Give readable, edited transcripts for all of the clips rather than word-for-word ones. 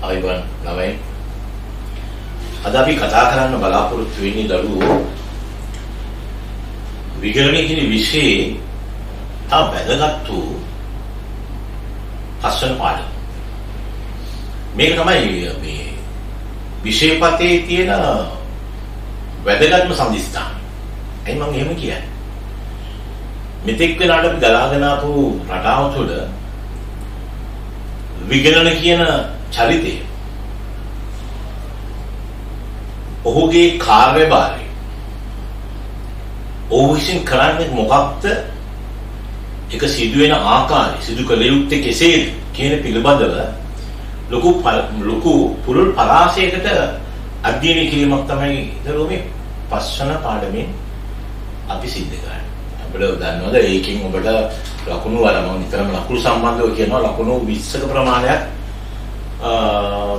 අයිබන් ළමයි අද අපි කතා කරන්න බලාපොරොත්තු වෙන්නේ දරුවෝ විගණනය කියන විෂයේ තා වැදගත් වූ පස්වන පාඩම. මේක තමයි මේ විෂය පතේ තියෙන වැදගත්ම සම්දිස්ථාන. එයි මම එහෙම කියන්නේ. මෙතෙක් වෙලාවට අපි ගලාගෙන ආපු රටාව තුළ විගණන කියන චරිතය ඔහුගේ කාර්යභාරය ඔහු විසින් කරන්නේ මොකක්ද, ඒක සිදුවෙන ආකාරය, සිදු කළ යුත්තේ කෙසේද කියන පිළිබඳව ලොකු පුරුල් පරාසයකට අධ්‍යයනය කිරීමක් තමයි දරුවෝ මේ පස්වන පාඩමෙන් අපි සිද්ධ කරන්නේ. අපිට දන්නවද ඒකෙන් ඔබට ලකුණු වල මම නිතරම ලකුණු සම්බන්ධව කියනවා ලකුණු 20ක ප්‍රමාණයක්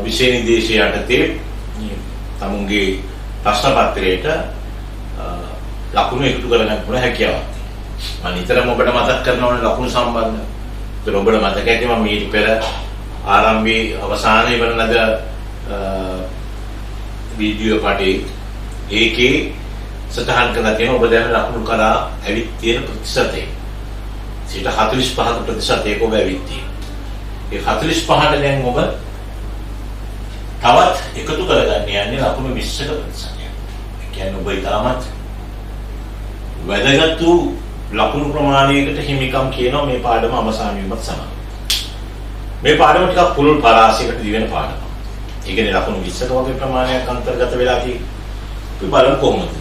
විෂය නිර්දේශය යටතේ තමුන්ගේ ප්‍රශ්න පත්‍රයට ලකුණු එකතු කරගන්න පුළුවන් හැකියාවක් තියෙනවා. මම නිතරම ඔබට මතක් කරනවා ලකුණු සම්බන්ධව. ඒක ඔබට මතක ඇති මම ඊට පෙර ආරම්භයේ අවසානයේ වන ලද වීඩියෝ පාඩේ ඒකේ සටහන් කරලා තියෙනවා ඔබ දැන් ලකුණු කරා ඇවිත් තියෙන ප්‍රතිශතය 45ක ප්‍රතිශතයක ඔබ ඇවිත් තියෙනවා. ඒ 45ට දැන් ඔබ තවත් එකතු කරගන්න යන්නේ ලකුණු 20ක ප්‍රතිශතයක්. ඒ කියන්නේ ඔබ ඊටමත් වැදගත් වූ ලකුණු ප්‍රමාණයකට හිමිකම් කියනවා මේ පාඩම අවසන් වීමත් සමග. මේ පාඩම ටිකක් පුළුල් පරාසයකට දිවෙන පාඩමක්. ඒ කියන්නේ ලකුණු 20ක වගේ ප්‍රමාණයක් අන්තර්ගත වෙලා තියෙනවා. අපි බලමු කොහොමද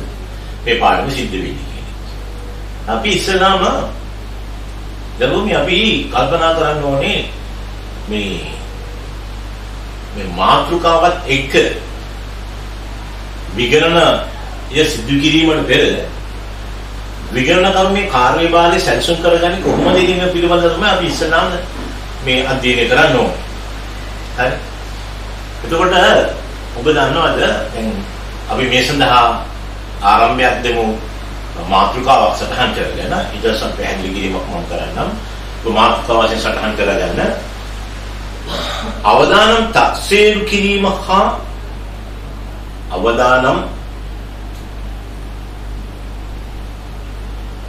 මේ පාඩම සිද්ධ වෙන්නේ කියන්නේ. අපි ඉස්සෙල්ලාම දරුවෝ අපි කල්පනා කරන්න ඕනේ මේ මාතෘකාවත් එක්ක විගණනය සිදු කිරීමට පෙර විගණන කර්මයේ කාර්යභාරය සැලසුම් කරගන්නේ කොහොමද කියන පිළිබඳව තමයි අපි ඉස්සෙල්ලාම මේ අධ්‍යයනය කරන්න ඕනේ. හරි. එතකොට ඔබ දන්නවද දැන් අපි මේ සඳහා ආරම්භයක් දෙමු මාතෘකාවක් සටහන් කරගෙන ඊට පස්සේ පැහැදිලි කිරීමක් මම කරන්නම්. ඔබ මාතෘකාව වශයෙන් සටහන් කරගන්න අවදානම් තක්සේරු කිරීම හා අවදානම්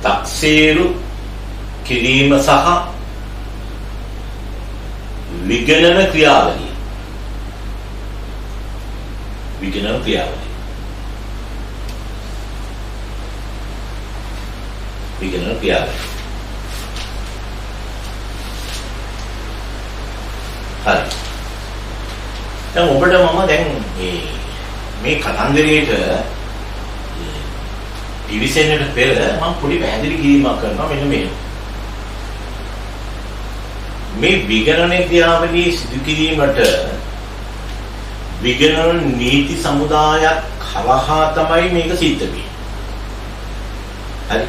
තක්සේරු කිරීම සහ විගණන ක්‍රියාවලිය. විගණන ක්‍රියාවලිය. විගණන ක්‍රියාවලිය. හරි. දැන් ඔබට මම දැන් මේ කතන්දරයේට පිවිසෙන්නට පෙර මම පොඩි පැහැදිලි කිරීමක් කරනවා මෙන්න මෙහෙම. මේ විගණන ක්‍රියාවලිය සිදු කිරීමට විගණන නීති සමුදායක් කරහා තමයි මේක සිද්ධ වෙන්නේ. හරි.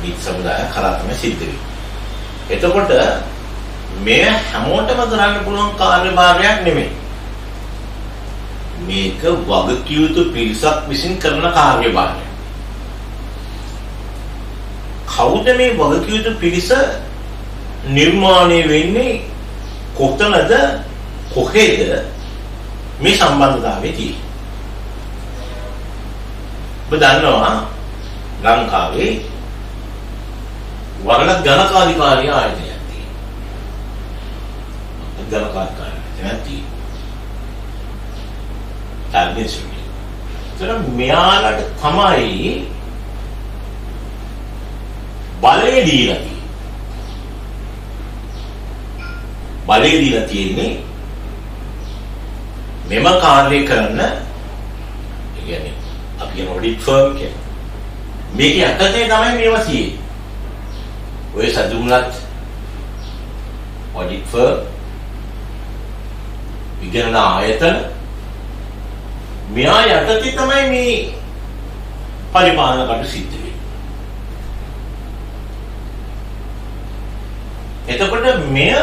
නීති සමුදායක් කරා තමයි සිද්ධ වෙන්නේ. එතකොට මේ හැමෝටම කරන්න පුළුවන් කාර්යභාරයක් නෙමෙයි. මේක වගකිය යුතු පිරිසක් විසින් කරන කාර්යභාරයක්. කවුද මේ වගකිය යුතු පිරිස නිර්මාණය වෙන්නේ, කොතනද, කොහෙද මේ සම්බන්ධතාවය තියෙන්නේ? ඔබ දන්නවා ලංකාවේ වරණ ගණකාධිකාරිය ආයතනයක් තියෙනවා. ගණකාධිකාරිය තියෙනවා. මෙයාලට තමයි බලය දීලා තියෙන්නේ. බලය දීලා තියෙන්නේ මෙම කාර්යය කරන්න. ඒ කියන්නේ අපි කියන ඔඩිට් ෆර්ම් කියන්නේ මේක යටතේ තමයි මේවා තියෙන්නේ. ඔය සතුමුලත් ඔඩිට් ෆර්ම් විගණන ආයතන මෙයා යටතේ තමයි මේ පරිපාලන කටයුතු සිද්ධ වෙන්නේ. එතකොට මෙය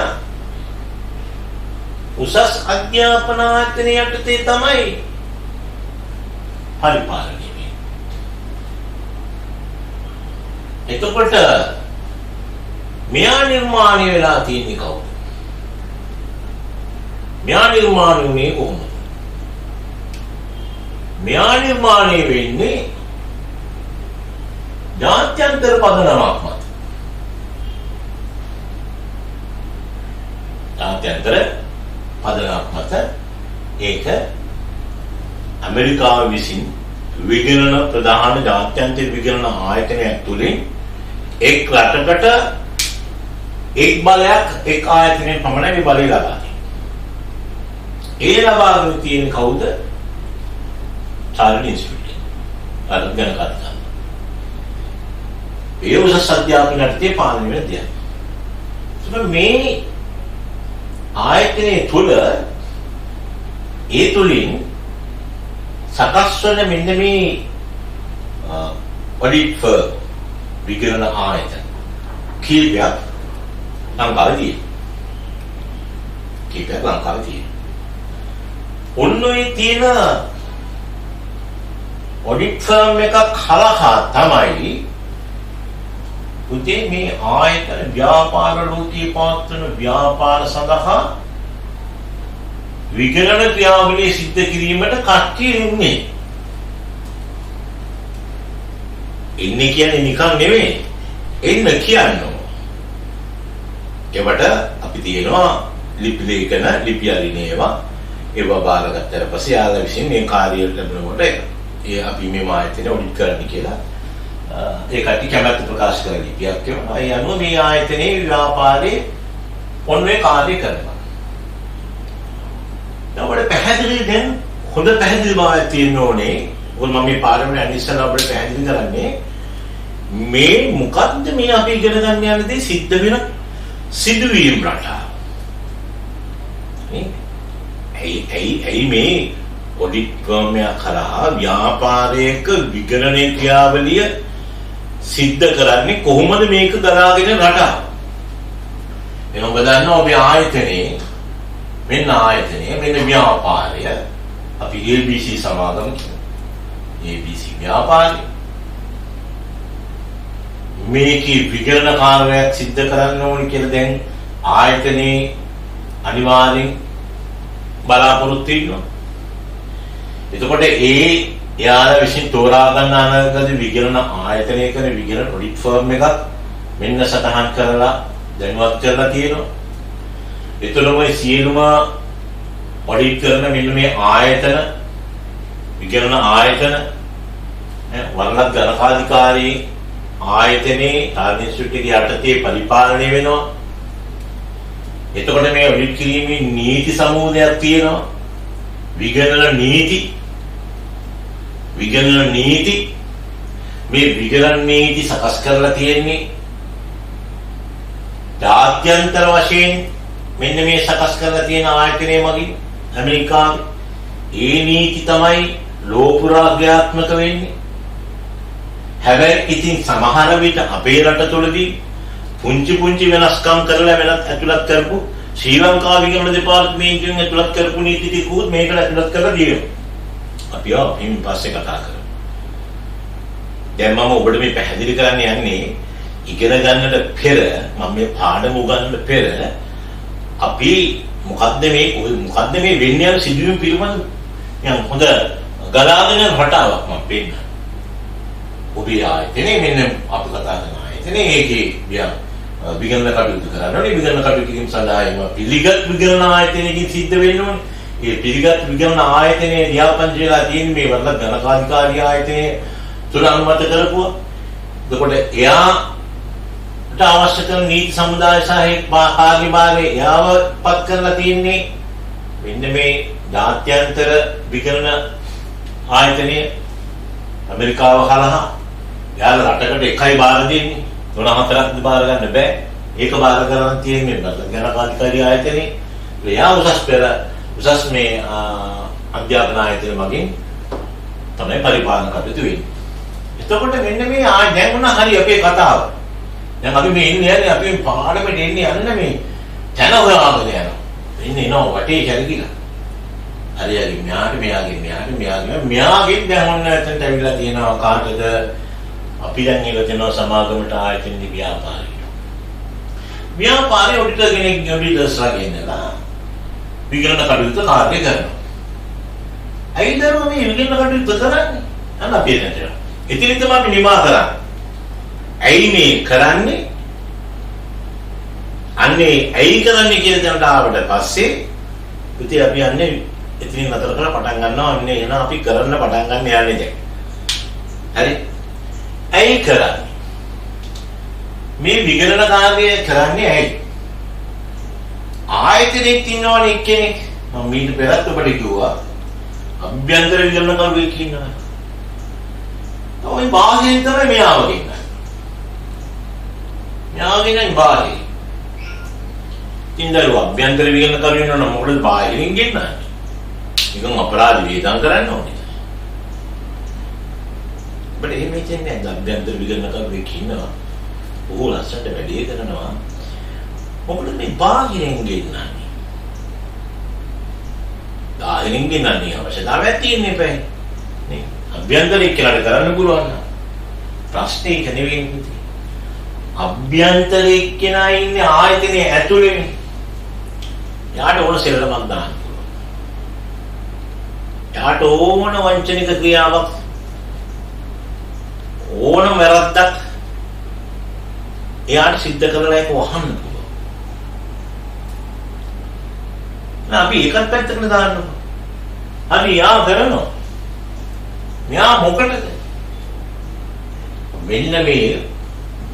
උසස් අධ්‍යාපන ආයතනය යටතේ තමයි පරිපාලනය වෙන්නේ. එතකොට මෙයා නිර්මාණය වෙලා තියෙන්නේ කවුද? මෙයා නිර්මාණය වුණේ කොහොමද? මෙයා නිර්මාණය වෙන්නේ ජාත්‍යන්තර පදනමක් මත. ජාත්‍යන්තර පදනමක් මත ඒක ඇමරිකාව විසින් විගණන ප්‍රධාන ජාත්‍යන්තර විගණන ආයතනයක් තුලින් එක් රටකට එක් බලයක් එක් ආයතනයෙන් පමණයි මේ බලය ලබා දෙන්නේ. ඒ ලබාගෙන තියෙන කවුද? Charlie institute. අරගෙන කතා. ඒ උසස් අධ්‍යාපන යටතේ පාලනය වෙන දෙයක්. මේ ආයතනයේ තුල ඒ තුලින් සකස් වන මෙන්න මේ ඔඩිට් ෆර්ම් විගණන ආයතන කීපයක් ලංකාවේ තියෙනවා. ඔන්න ඔය තියෙන ඔඩිට් ෆර්ම් එකක් හරහා තමයි උදේ මේ ආයතන ව්‍යාපාර ලෝකයේ පවත්වන ව්‍යාපාර සඳහා විගණන ක්‍රියාවලිය සිද්ධ කිරීමට කට්ටිය ඉන්නේ. ඉන්නේ කියන්නේ නිකන් නෙවෙයි. එන්න කියන්නේ. ඒවට අපි තියෙනවා ලිපි ලේඛන, ලිපි අරිනේවා. ඒවා බාරගත්තට පස්සේ ආලා විසින් මේ කාර්යය ලැබෙනකොට ඒ අපි මේ ආයතන ඔඩිට් කරන්න කියලා ඒ කට්ටිය කැමැත්ත ප්‍රකාශ කරන ලිපියක් කියනවා. ඒ අනුව මේ ආයතනයේ ව්‍යාපාරේ ඔන්නේ කාර්ය කරනවා. අපිට පැහැදිලි දැන් හොඳ පැහැදිලි බවක් තියෙන්න ඕනේ. මොකද මම මේ පාර්ලිමේන්තුවේ අනිස්සලා අපිට පැහැදිලි කරන්නේ මේ මොකද්ද මේ අපි ඉගෙන ගන්න යන දේ සිද්ධ වෙන සිදුවීම් රටාව. ඇයි මේ ඔඩිට් ෆර්ම් එක කරා ව්‍යාපාරයක විගණන ක්‍රියාවලිය සිද්ධ කරන්නේ කොහොමද මේක ගලාගෙන රටාව? එනම් ඔබ දන්නවා ඔබේ ආයතනයේ මෙන්න ව්‍යාපාරය අපි ABC සමාගම ABC ව්‍යාපාරය මේකේ විගණන කාර්යයක් සිද්ධ කරන්න ඕනේ කියලා දැන් ආයතනයේ අනිවාර්යෙන් බලාපොරොත්තු වෙනවා. එතකොට එයාලා විසින් තෝරා ගන්න අනාගත විගණන ආයතනය කරන විගණන ඔඩිට් ෆර්ම් එකක් මෙන්න සටහන් කරලා දැනුවත් කරලා තියෙනවා. එතනම සියලුම ඔඩිට් කරන මෙන්න මේ ආයතන විගණන ආයතන වරණක් ගණකාධිකාරී ආයතනයේ ආර්නිස්ට්‍රික්ට් යටතේ පරිපාලනය වෙනවා. එතකොට මේ ඔඩිට් කිරීමේ නීති සමූහයක් තියෙනවා. විගණන නීති මේ විගණන නීති සකස් කරලා තියෙන්නේ ජාත්‍යන්තර වශයෙන් මෙන්න මේ සකස් කරලා තියෙන ආයතනයේ මගින් ඇමරිකාවේ ඒ නීති තමයි ලෝපුරා ක්‍රියාත්මක වෙන්නේ. හැබැයි ඉතින් සමහර විට අපේ රට තුළදී පුංචි වෙනස්කම් කරලා වෙනත් ඇතුළත් කරපු ශ්‍රී ලංකා විගණන දෙපාර්තමේන්තුවෙන් ඇතුළත් කරපු නීති ටිකුත් මේකට ඇතුළත් කරලා දිනවා. අපි ආපින් පස්සේ කතා කරමු. දැන් මම ඔබට මේ පැහැදිලි කරන්න යන්නේ ඉගෙන ගන්නට පෙර මම මේ පාඩම උගන්වන්නට පෙර අපි මොකද්ද මේ වෙන්නේ යන සිදුවීම් පිළිබඳ යම් හොඳ ගලාගෙන රටාවක් මම පෙන්නන. ඔබේ ආයතනේ මෙන්න අපි කතා කරන ආයතනේ ඒකේ විගණන කටයුතු කරනවා. විගණන කටයුතු කිරීම සඳහා පිළිගත් විගණන ආයතනයකින් සිද්ධ වෙන්න ඕනේ. ඒ පිළිගත් විගණන ආයතනයේ ලියාපදිංචි වෙලා තියෙන මේ වරද ගණකාධිකාරී ආයතනයේ තුල අනුමත කරපුවා. එතකොට එයාට අවශ්‍ය කරන නීති සමුදාය සහ කාර්යභාරය එයාවපත් කරලා තියෙන්නේ මෙන්න මේ ජාත්‍යන්තර විගණන ආයතනයේ ඇමරිකාව හරහා යාලා රටකට එකයි බාර දෙන්නේ. 3-4ක් බාර ගන්න බෑ. ඒක බාර කරන් තියෙන්නේ ගණකාධිකාරී ආයතනේ. එයා උසස් මේ අධ්‍යාපන ආයතන මගින් තමයි පරිපාලන කටයුතු වෙන්නේ. එතකොට මෙන්න මේ දැන් උනා හරි අපේ කතාව. දැන් අපි මේ ඉන්නේ අපි පාඩමට එන්නේ යන්න මේ තන හොයාගෙන යනවා. ඉන්නේ නෝ වටේ කැරකිලා. හරියගේ මෙයාගෙන් දැන් ඔන්න එතනට ඇවිල්ලා තියෙනවා කාටද අපි දැන් ඉල දෙනවා සමාගමට ආයතන ව්‍යාපාරය ඔඩිටර් කෙනෙක් ඔඩිටර්ස්ලා ගෙන්නලා විගණන කටයුතු කාර්ය කරනවා. ඇයි දරුවෝ මේ විගණන කටයුතු කරන්නේ? අන්න අපි හිතනවා. ඉතින් තමයි අපි නිමා කරන්නේ. ඇයි මේ කරන්නේ? අන්නේ ඇයි කරන්නේ කියන දණ්ඩ ආවට පස්සේ ඉතින් අපි යන්නේ ඉතින් නතර කරලා පටන් ගන්නවා. අන්නේ එන අපි කරන්න පටන් ගන්න යන්නේ දැන්. හරි? ඇයි කරන්නේ? මේ විගණන කාර්යය කරන්නේ ඇයි? ආයතනෙත් ඉන්නවනේ එක්කෙනෙක්. මම මීට පෙරත් ඔබට කිව්වා අභ්‍යන්තර විගණන කරුවෙක් ඉන්නවා. ඔය බාහිරින් තමයි මෙයාව ගෙන්නන්නේ. මෙයාව ගෙන්නන්නේ බාහිරින්. ඉන්දරු අභ්‍යන්තර විගණන කරුවෙක් ඉන්නවනම් මොකද බාහිරින් ගෙන්නන්නේ? නිකන් අපරාධ වේදම් කරන්න ඕනේ. බට එහෙම හිතන්නේ නැහැ. අභ්‍යන්තර විගණන කරුවෙක් ඉන්නවා. ඔහු ලස්සනට වැඩේ කරනවා. මොකද මේ බාහිරින් ගෙන්නන්නේ? බාහිරින් ගෙන්නන්නේ අවශ්‍යතාවයක් තියෙන්න එපා. නේ? අභ්‍යන්තරේ කියලා කරන්න පුළුවන් නම් ප්‍රශ්නේ ඒක නෙවෙයි නේද? අභ්‍යන්තරේ කෙනා ඉන්නේ ආයතනයේ ඇතුළේ. යාට ඕන සෙල්ලමක් දාන්න පුළුවන්. යාට ඕන වංචනික ක්‍රියාවක් ඕන වැරද්දක් එයාට සිද්ධ කරලා ඒක වහන්න පුළුවන්. අපි ඒකත් පැත්තකට දාන්න. අපි යා කරනවා. මෙයා මොකටද? මෙන්න මේ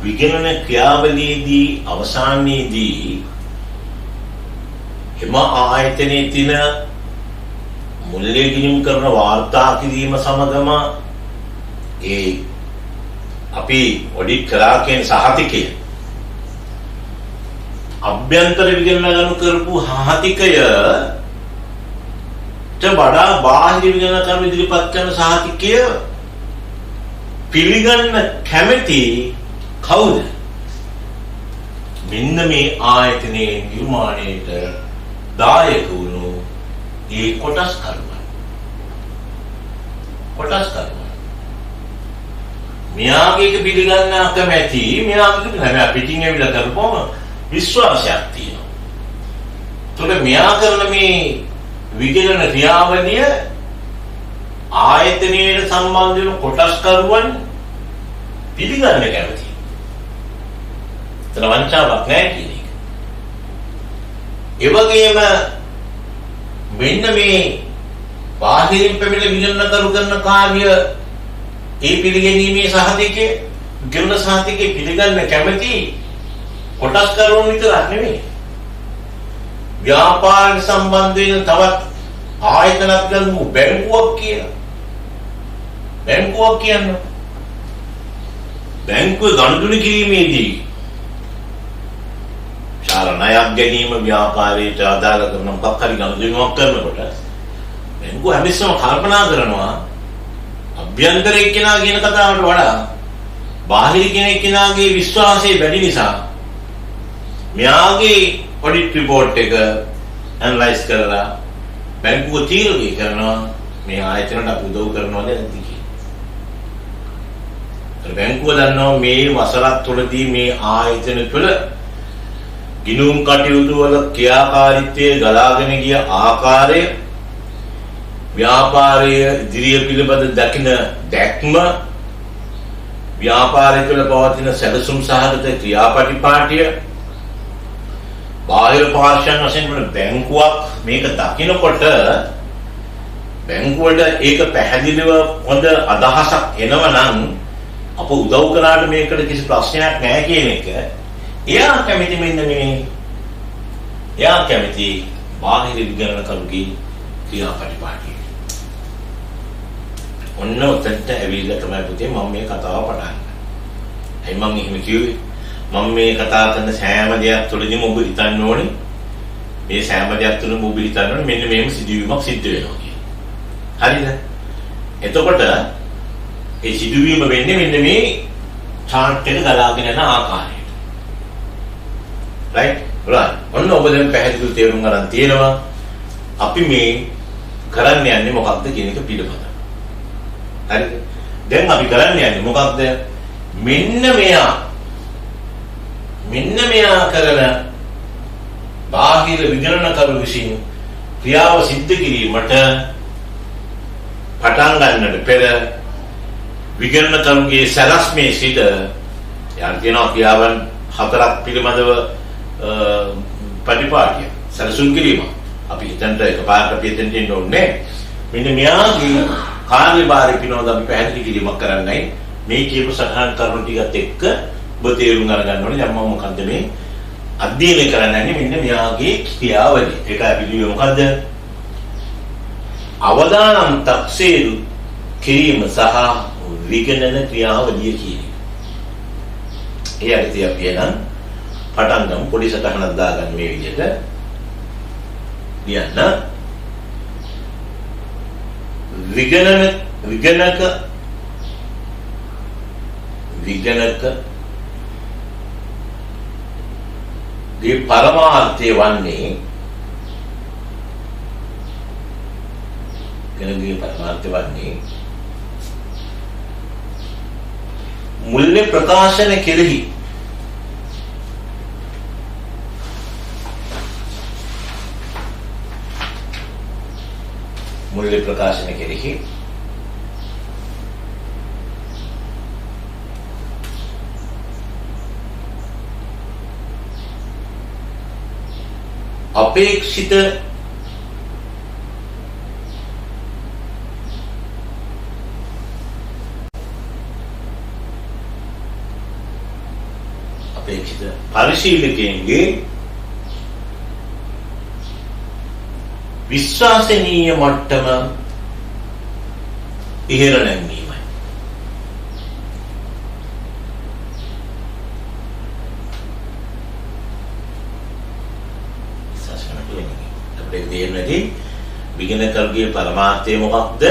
විගණන ක්‍රියාවලියේදී අවසානයේදී එම ආයතනයේ තියෙන මුල්‍ය ගිණුම් කරන වාර්තා කිරීම සමගම ඒ අපි ඔඩිට් කරා කියන සහතිකය අභ්‍යන්තර විගණන ගණු කරපු සහතිකය වඩා බාහිර විගණන කර්ම ඉදිරිපත් කරන සහතිකය පිළිගන්න කැමැති කවුද? මෙන්න මේ ආයතනයේ නිර්මාණයට දායක වුණු ඒ කොටස් කර්ම. මෙයාගේ පිළිගන්න කැමැති මෙයාගේ හැබැයි පිටින් ඇවිල්ලා කරපුවම විශ්වාසයක් තියෙනවා. ඒකට මෙයා කරන මේ විගණන ක්‍රියාවලිය ආයතනයේ සම්බන්ධ වෙන කොටස් කරුවන් පිළිගන්න කැමති. එතන වංචාවක් නැහැ කියන එක. ඒ වගේම මෙන්න මේ බාහිරින් පැමිණ විගණන කරු කරන කාර්ය ඒ පිළිගැනීමේ සහතිකයේ විගණන සහතිකයේ පිළිගන්න කැමති කොටස් කරුවන් විතරක් නෙමෙයි. ව්‍යාපාර සම්බන්ධ වෙන තවත් ආයතනක් ගන්නු බැංකුවක් කියලා. බැංකුවක් කියන්නේ බැංකුවේ ගනුදෙනු කිරීමේදී ශාලා ණයක් ගැනීම ව්‍යාපාරයට අදාළ කරන මොකක් හරි ගනුදෙනුවක් කරනකොට බැංකුව හැමතිස්සම කල්පනා කරනවා අභ්‍යන්තරයේ කෙනා කියන කතාවට වඩා බාහිර කෙනෙක් කෙනාගේ විශ්වාසය වැඩි නිසා මෙයාගේ ඔඩිට් රිපෝට් එක ඇනලයිස් කරලා බැංකුව තීරණය කරනවා මේ ආයතනට අපි උදව් කරනවද නැද්ද කියලා. බැංකුව දන්නවා මේ වසරක් තුළදී මේ ආයතන තුළ ගිණුම් කටයුතු වල ක්‍රියාකාරීත්වයේ ගලාගෙන ගිය ආකාරය, ව්‍යාපාරයේ ඉදිරිය පිළිබඳ දකින දැක්ම, ව්‍යාපාරය තුළ පවතින සැලසුම් සහගත ක්‍රියාපටිපාටිය, බාහිර පාර්ශ්වයන් වශයෙන් වන බැංකුවක් මේක දකිනකොට බැංකුවට ඒක පැහැදිලිව හොඳ අදහසක් එනවනම් අප උදව් කරාට මේකට කිසි ප්‍රශ්නයක් නැහැ කියන එක එයා කැමති. මෙන්න මේ එයා කැමති බාහිර විගණන කරුගේ ක්‍රියාපටිපාටිය. ඔන්න ඔතනට ඇවිල්ලා තමයි පුතේ මම මේ කතාව පටන් ගන්නේ. ඇයි මම එහෙම කිව්වේ? මම මේ කතා කරන සෑම දෙයක් තුළදීම ඔබ හිතන්න ඕනේ මේ සෑම දෙයක් තුළම ඔබ හිතන්න ඕනේ මෙන්න මේම සිදුවීමක් සිද්ධ වෙනවා කියලා. හරිද? එතකොට ඒ සිදුවීම වෙන්නේ මෙන්න මේ chart එක ගලාගෙන යන ආකාරයට. right? ඔන්න ඔබ දැන් පැහැදිලිව තේරුම් ගන්න තියෙනවා අපි මේ කරන්න යන්නේ මොකක්ද කියන එක පිළිබඳව. හරිද? දැන් අපි කරන්න යන්නේ මොකක්ද? මෙන්න මෙයා කරන බාහිර විගණන කරු විසින් ක්‍රියාව සිද්ධ කිරීමට පටන් ගන්නට පෙර විගණනකරුගේ සැලැස්මේ සිට යම් තියෙනවා ක්‍රියාවන් 4ක් පිළිබඳව පරිපාටිය සැලසුම් කිරීම. අපි හිතන්ට එකපාරට අපි හිතෙන්න ඉන්න ඕනේ. මෙන්න මෙයාගේ කාර්යභාරය පිනවද අපි පැහැදිලි කිරීමක් කරන්නයි මේ කියපු සටහන් කරුණු ටිකත් එක්ක ඔබ තේරුම් අරගන්න ඕනේ. දැන් මම මොකද්ද මේ අධ්‍යයනය කරන්නේ? මෙන්න මෙයාගේ ක්‍රියාවලිය. ඒක අපි කිව්වේ මොකද්ද? අවදානම් තක්සේරු කිරීම සහ විගණන ක්‍රියාවලිය කියන එක. ඒ අර්ථය අපි එනම් පටන් ගමු. පොඩි සටහනක් දාගන්න මේ විදිහට. ලියන්න. විගණක ගේ පරමාර්ථය වන්නේ මුල්‍ය ප්‍රකාශන කෙරෙහි අපේක්ෂිත පරිශීලකයන්ගේ විශ්වාසනීය මට්ටම ඉහළ නැංවීමයි. අපිට තේරෙන්නේ විගණකරුගේ පරමාර්ථය මොකක්ද?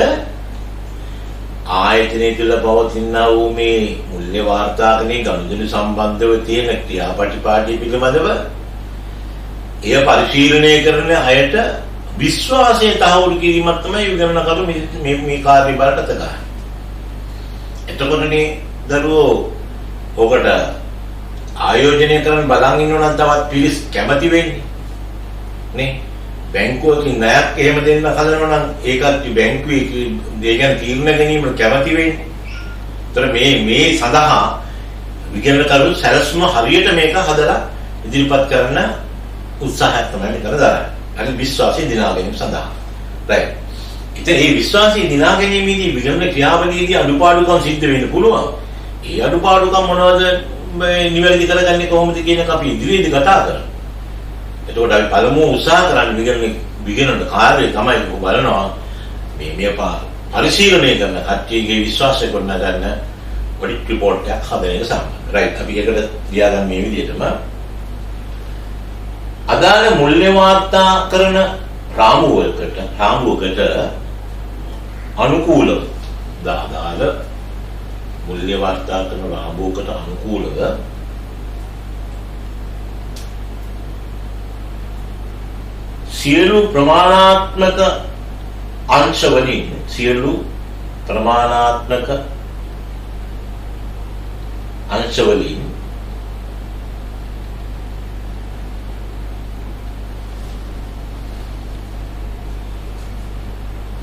ආයතනයේ තුල පවතිනා වූ මේ මුල්‍ය වාර්තාකරණයේ ගනුදෙනු සම්බන්ධව තියෙන ක්‍රියාපටිපාටි පිළිබඳව එය පරිශීලනය කරන අයට විශ්වාසය තහවුරු කිරීමක් තමයි විගණනකරු මේ කාර්යභාරයට ගන්න. එතකොටනේ දරුවෝ ඔකට ආයෝජනය කරන්න බලන් ඉන්නව නම් තවත් පිළිස් කැමති වෙන්නේ. නේ? බැංකුවකින් ණයක් එහෙම දෙන්න හදනවා නම් ඒකත් බැංකුවේ ඒ ගැන තීරණ ගැනීමට කැමති වෙන්නේ. ඒතර මේ සඳහා විගණනකරු සැලසුම හරියට මේක හදලා ඉදිරිපත් කරන උත්සාහයක් තමයි කරදරන්නේ. අර විශ්වාසය දිනා ගැනීම සඳහා. right. ඉතින් මේ විශ්වාසය දිනා ගැනීමේදී විගණන ක්‍රියාවලියේදී අඩුපාඩුකම් සිද්ධ වෙන්න පුළුවන්. ඒ අඩුපාඩුකම් මොනවද නිවැරදි කරගන්නේ කොහොමද කියන එක අපි ඉදිරියේදී කතා කරමු. එතකොට අපි පළමුව උත්සාහ කරන්නේ විගණන කාර්යය තමයි බලනවා මේ පරිශීලනය කරන කට්ටියගේ විශ්වාසය ගොඩනගන්න ඔඩිට් රිපෝට් එකක් හදන එක සම්බන්ධයි. right. අපි ඒකට ලියාගන්න මේ විදිහටම අදාළ මුල්‍ය වාර්තා කරන රාමුවකට අනුකූලව අදාළ මුල්‍ය වාර්තා කරන රාමුවකට අනුකූලව සියලු ප්‍රමාණාත්මක අංශ වලින්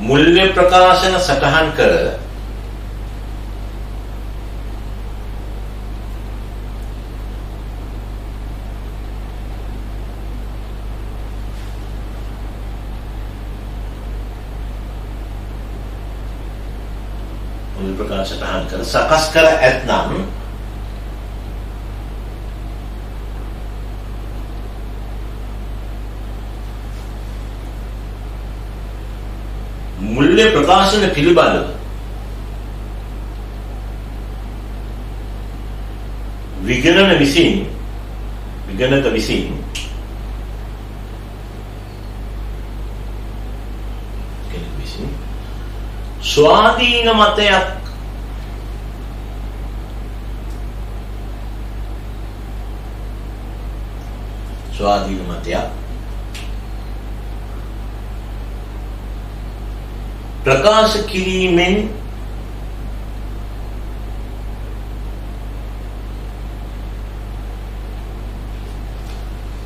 මුල්‍ය ප්‍රකාශන සටහන් කර සකස් කර ඇතනම් මුල්‍ය ප්‍රකාශන පිළිබඳව විගණක විසින් ස්වාධීන මතයක් ප්‍රකාශ කිරීමෙන්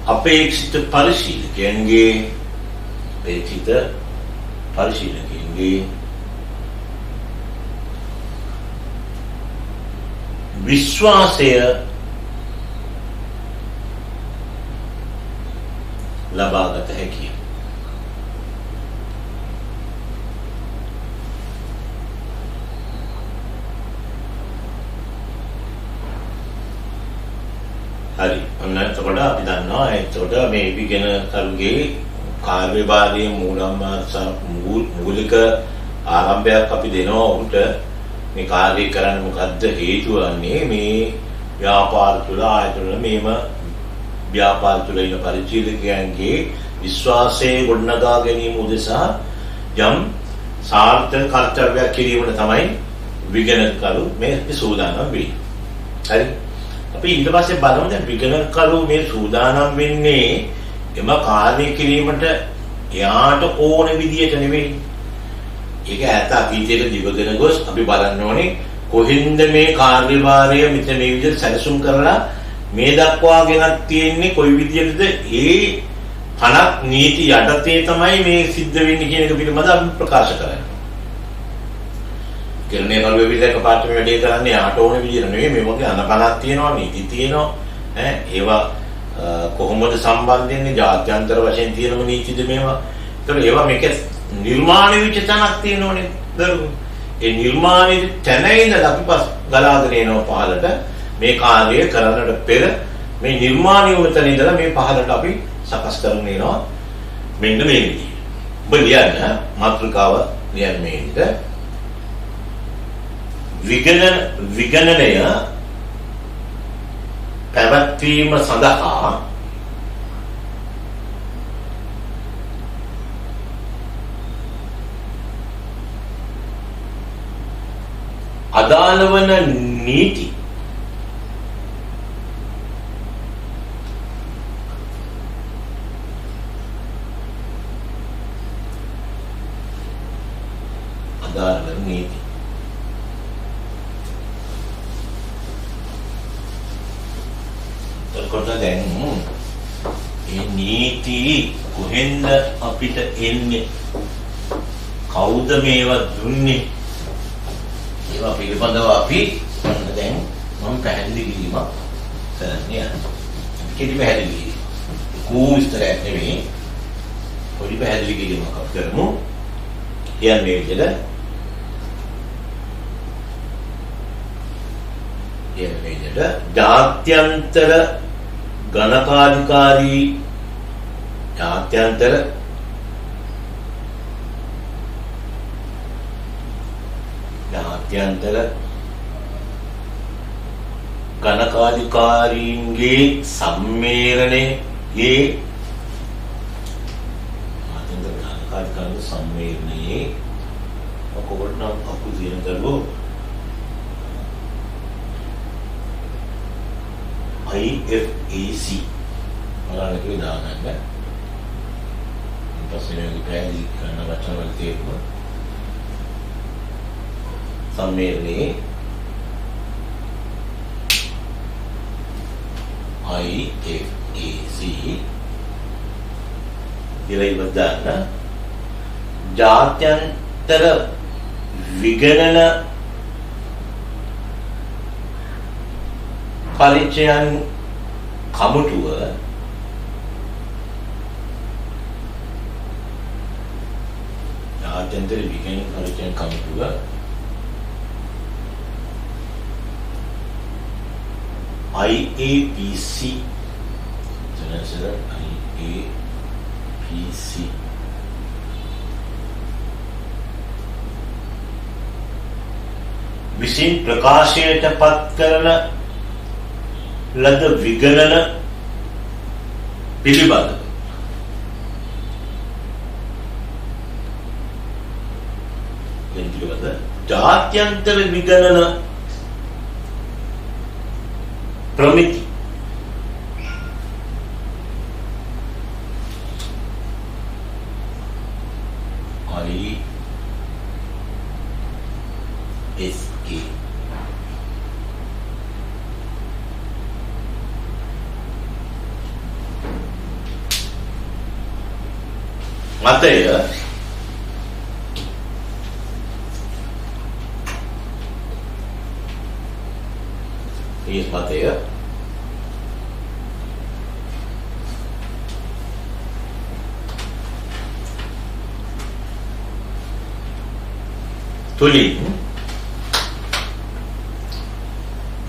අපේක්ෂිත පරිශීලකයන්ගේ අපේක්ෂිත පරිශීලකයන්ගේ විශ්වාසය ලබාගත හැකියි. හරි. ඔන්න එතකොට අපි දන්නවා එතකොට මේ විගණ කරුගේ කාර්යභාරයේ මූලික ආරම්භයක් අපි දෙනවා උන්ට මේ කාර්ය කරන්න මොකද්ද හේතුව වන්නේ මේ ව්‍යාපාර තුළ ආයතන මේම ව්‍යාපාර තුළ ඉන්න පරිචාරකයන්ගේ විශ්වාසයේ ගොඩනගා ගැනීම උදෙසා යම් සාර්ථක කර්තව්‍යයක් කිරීමට තමයි විගණකරු මේ සූදානම් වෙන්නේ. හරි. අපි ඊට පස්සේ බලමු දැන් විගණකරු මේ සූදානම් වෙන්නේ එම කාර්ය කිරීමට එයාට ඕන විදියට නෙවෙයි. ඒක ඇත්ත අතීතයේ දිවගෙන ගොස් අපි බලන්න ඕනේ කොහෙන්ද මේ කාර්යභාරය මෙතන මේ විදිහට සැලසුම් කරලා මේ දක්වා ගෙනත් තියෙන්නේ කොයි විදිහටද ඒ පණක් නීති යටතේ තමයි මේ සිද්ධ වෙන්නේ කියන එක පිළිබඳව අපි ප්‍රකාශ කරන්නේ. කෙරණේ කරුවේ විදිහට පාට මේ වැඩේ කරන්නේ යාට ඕන විදිහට නෙවෙයි මේ වගේ අනපනක් තියෙනවා නීති තියෙනවා ඒවා කොහොමද සම්බන්ධ වෙන්නේ ජාත්‍යන්තර වශයෙන් තියෙනම නීතිද මේවා. ඒතකොට ඒවා මේක නිර්මාණය වෙච්ච තැනක් තියෙනවනේ දරුවෝ. ඒ නිර්මාණය තැන ඉඳලා අපි ගලාගෙන එනවා පහළට මේ කාර්යය කරන්නට පෙර මේ නිර්මාණය උතන ඉඳලා මේ පහළට අපි සකස් කරගෙන එනවා මෙන්න මේ විදිහට. ඔබ ලියන්න මාතෘකාව ලියන්න මේ විදිහට විගණනය පැවැත්වීම සඳහා අදාළ වන නීති එතකොට දැන් මේ නීති කොහෙන්ද අපිට එන්නේ කවුද මේවා දුන්නේ ඒවා පිළිබඳව අපි දැන් මම පැහැදිලි කිරීමක් කරන්නේ කෙටි පැහැදිලි විස්තරයක් නෙවෙයි පොඩි පැහැදිලි කිරීමක් කරමු කියන්නේ විදිහට ජාත්‍යන්තර ගණකාධිකාරී ජාත්‍යන්තර ගණකාධිකාරීන්ගේ සම්මේලනයේ සම්මේලනයේ ඔක්කොම නම් අකුසියන දරුවෝ IFAC බලන්න කියලා දාගන්න. ඊපස්සේ මේ පැහැදිලි කරන වචන වල තියෙනවා සම්මේලනයේ IFAC ඉලයිවදාන ජාත්‍යන්තර විගණන පරිචයන් කමුටුව ජාත්‍යන්තර විගණන පරිචයන් කමුටුව IAPC IAPC විසින් ප්‍රකාශයට පත් කරන ලද විගණන පිළිබඳ ජාත්‍යන්තර විගණන ප්‍රමිති ISA මතය මතය තුලින්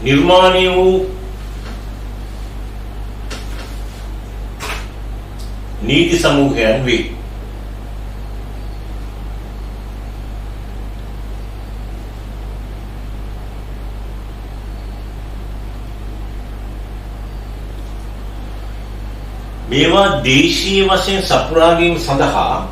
නිර්මාණය වූ නීති සමූහයන් වේ. මේවා දේශීය වශයෙන් සපුරා ගැනීම සඳහා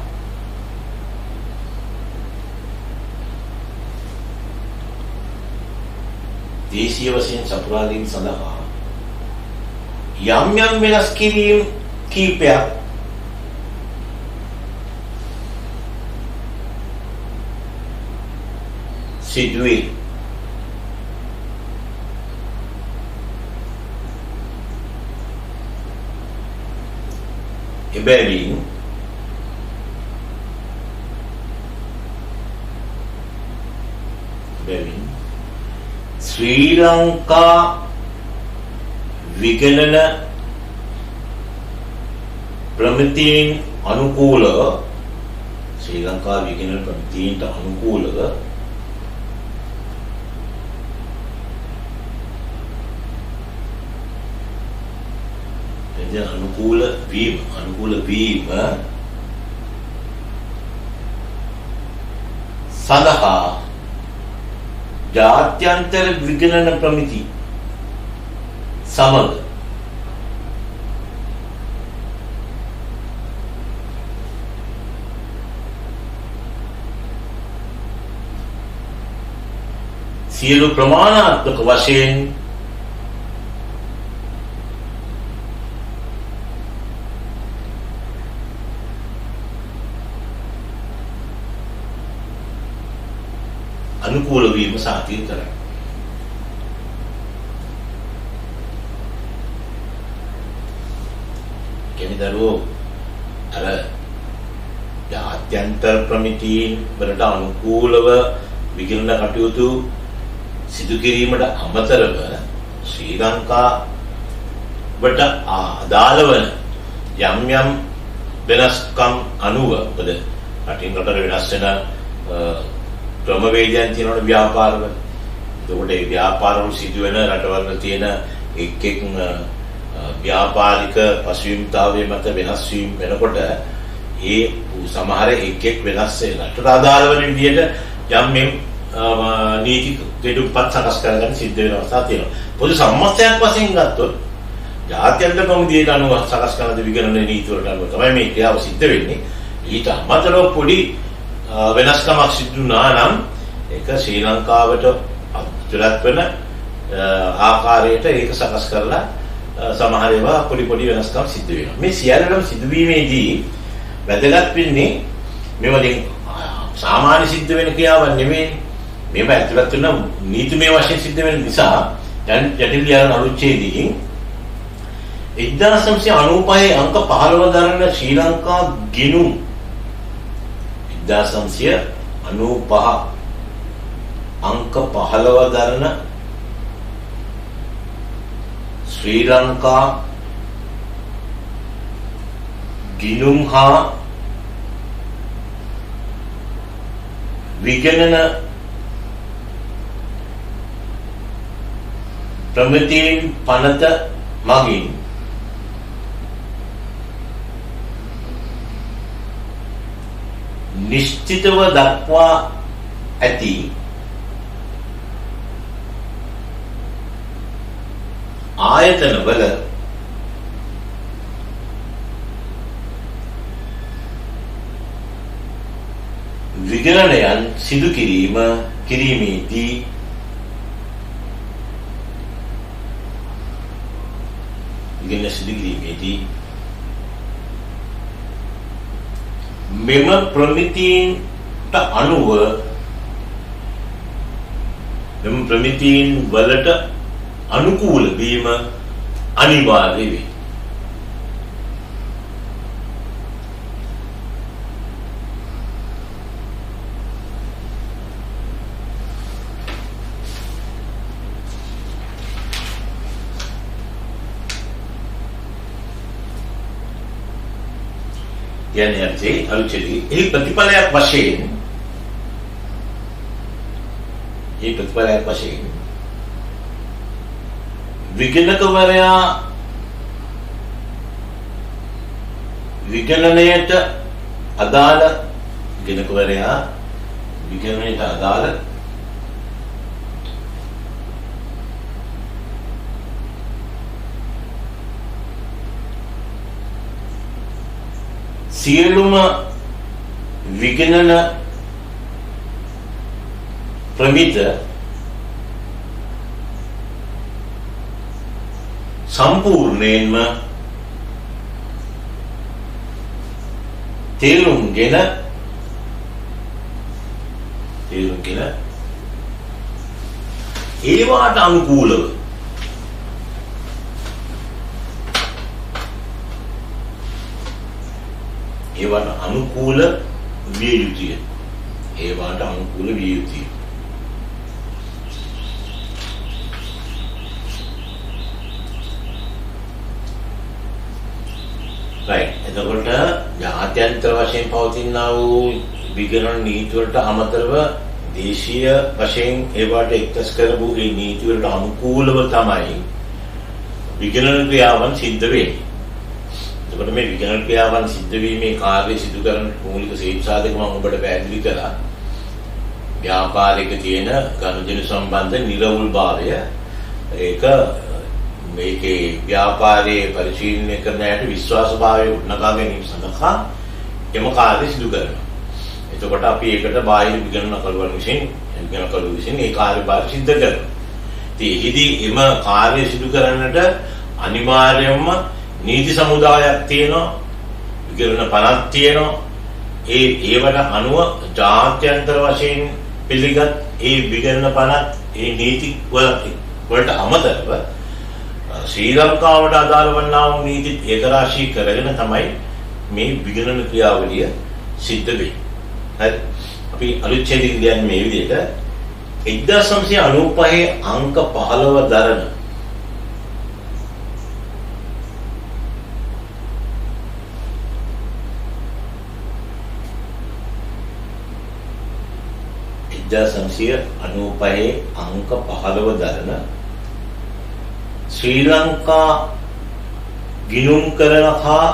දේශීය වශයෙන් සපුරා ගැනීම සඳහා යම් යම් වෙනස් කිරීම් කීපයක් සිදුවේ. එබැවින් ශ්‍රී ලංකා විගණන ප්‍රමිතීන් අනුකූලව ශ්‍රී ලංකා විගණන ප්‍රමිතීන්ට අනුකූලව අනුකූල වීම සඳහා ජාත්‍යන්තර විගණන ප්‍රමිති සමග සියලු ප්‍රමාණාත්මක වශයෙන් අනුකූල වීම සාධිත කරයි. කෙනෙකුදරෝ අර ජාත්‍යන්තර ප්‍රමිතීන් වලට අනුකූලව විගණන කටයුතු සිදු කිරීමට අමතරව ශ්‍රී ලංකාවට අදාළ වන යම් යම් වෙනස්කම් අනුව මොකද රටින් රටට වෙනස් වෙන ක්‍රමවේදයන් තියෙනවනේ ව්‍යාපාරවල. එතකොට ඒ ව්‍යාපාරවල සිදුවෙන රටවල තියෙන එක් ව්‍යාපාරික පසුබිම්තාවයේ මත වෙනස් වීම වෙනකොට ඒ සමහර එක් වෙනස් වෙන රටට අදාළ වෙන විදිහට යම් නීති දෙඩුපත් සකස් කරගන්න සිද්ධ වෙන අවස්ථා තියෙනවා. පොදු සම්මතයක් වශයෙන් ගත්තොත් ජාත්‍යන්තර කොමිතියට අනුව සකස් කරන විගණන නීති වලට අනුව තමයි මේ ක්‍රියාව සිද්ධ වෙන්නේ. ඊට අමතරව පොඩි වෙනස්කමක් සිදු වුණා නම් ඒක ශ්‍රී ලංකාවට අතුලත් වෙන ආකාරයට ඒක සකස් කරලා සමහර ඒවා පොඩි වෙනස්කම් සිදු වෙනවා. මේ සියල්ලම සිදුවීමේදී වැදගත් වෙන්නේ මේවලින් සාමාන්‍ය සිද්ධ වෙන ක්‍රියාවක් නෙමෙයි. මේවා ඇතුළත් වෙන නීතිමය වශයෙන් සිද්ධ වෙන නිසා දැන් ජටිල යාන අනුච්ඡේදයෙන් 1995 අංක 15 දරන ශ්‍රී ලංකා ගිණුම් 1995 අංක 15 දරන ශ්‍රී ලංකා ගිණුම් හා විගණන ප්‍රමිතීන් පනත මගින් නිශ්චිතව දක්වා ඇති ආයතනවල විගණනයන් සිදු කිරීමේදී මෙම ප්‍රමිතීන්ට අනුව මෙම ප්‍රමිතීන් වලට අනුකූල වීම අනිවාර්ය වේ. කියන්නේ අර්ථේ අලුචෙදී එහි ප්‍රතිඵලයක් වශයෙන් විගණකවරයා විගණනයට අදාළ සියලුම විගණන ප්‍රමිත සම්පූර්ණයෙන්ම තේරුම්ගෙන ඒවාට අනුකූලව විය යුතුය. right. එතකොට ජාත්‍යන්තර වශයෙන් පවතිනා වූ විගණන නීති වලට අමතරව දේශීය වශයෙන් ඒවට එක්තස් කරපු ඒ නීති වලට අනුකූලව තමයි විගණන ක්‍රියාවන් සිද්ධ වෙන්නේ. එතකොට මේ විගණන ක්‍රියාවන් සිද්ධ වීමේ කාර්ය සිදු කරන මූලික හේතු සාධක මම ඔබට පැහැදිලි කළා. ව්‍යාපාරික තියෙන ගනුදෙනු සම්බන්ධ නිර්වුල්භාවය ඒක මේකේ ව්‍යාපාරයේ පරිශීලනය කරන යට විශ්වාසභාවය උත්නගා ගැනීම සඳහා එම කාර්ය සිදු කරනවා. එතකොට අපි ඒකට බාහිර විගණනකරුවන් විසින් ඒ කාර්යභාර සිද්ධ කරනවා. ඉතින් එහිදී එම කාර්ය සිදු කරන්නට අනිවාර්යයෙන්ම නීති සමුදායක් තියෙනවා, විගණන පනත් තියෙනවා. ඒවට අනුව ජාත්‍යන්තර වශයෙන් පිළිගත් ඒ විගණන පනත් ඒ නීති වලට අමතරව ශ්‍රී ලංකාවට අදාළ වන්නා වූ නීති ඒකරාශී කරගෙන තමයි මේ විගණන ක්‍රියාවලිය සිද්ධ වෙන්නේ. හරි. අපි අලුත් ඡේදයෙන් කියන්නේ මේ විදිහට 1995 අංක 15 දරන අංක 15 දරන ශ්‍රී ලංකා ගිණුම් කරන හා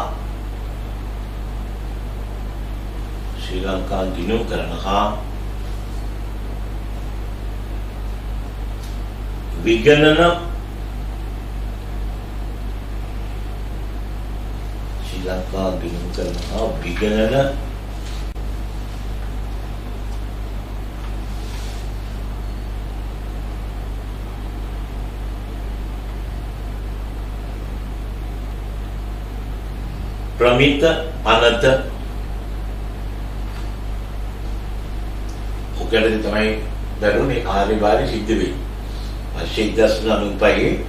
විගණන ප්‍රමිත අනත ඔකලදී තමයි දරුණේ කාර්යභාරය සිද්ධ වෙන්නේ. අශීද්දස්නනුපයි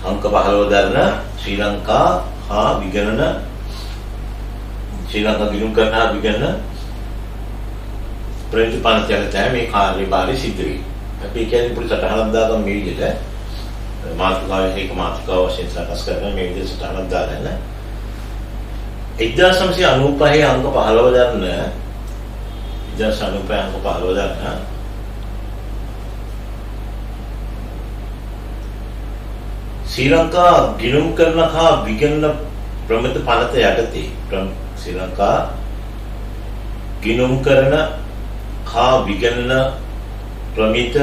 අංක 15 දරන ශ්‍රී ලංකා ගිණුම් කරන විගණන ප්‍රමිත පනතයල තමයි මේ කාර්යභාරය සිද්ධ වෙන්නේ. අපි කියන්නේ පුරුෂ සටහනක් දාගන්න මේ විදිහට මාතෘකාව වශයෙන් සකස් කරන මේ විදිහට සටහනක් දාගන්න 1995 අංක 15 දරන ශ්‍රී ලංකා ගිණුම් කරන හා විගණන ප්‍රමිත පනත යටතේ ශ්‍රී ලංකා ගිණුම් කරන හා විගණන ප්‍රමිත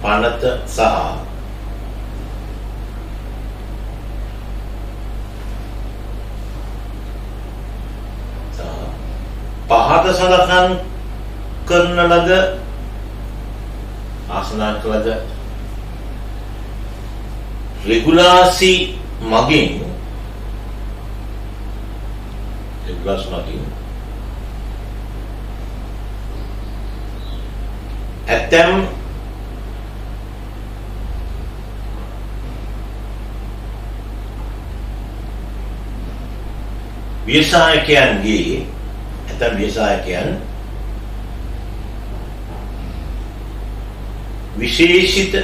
පනත සහ පහත සලකන් කරන ලද ආසනාන්ක ලද රෙගුලාසි මගින් ඇතැම් ව්‍යවසායකයන් විශේෂිත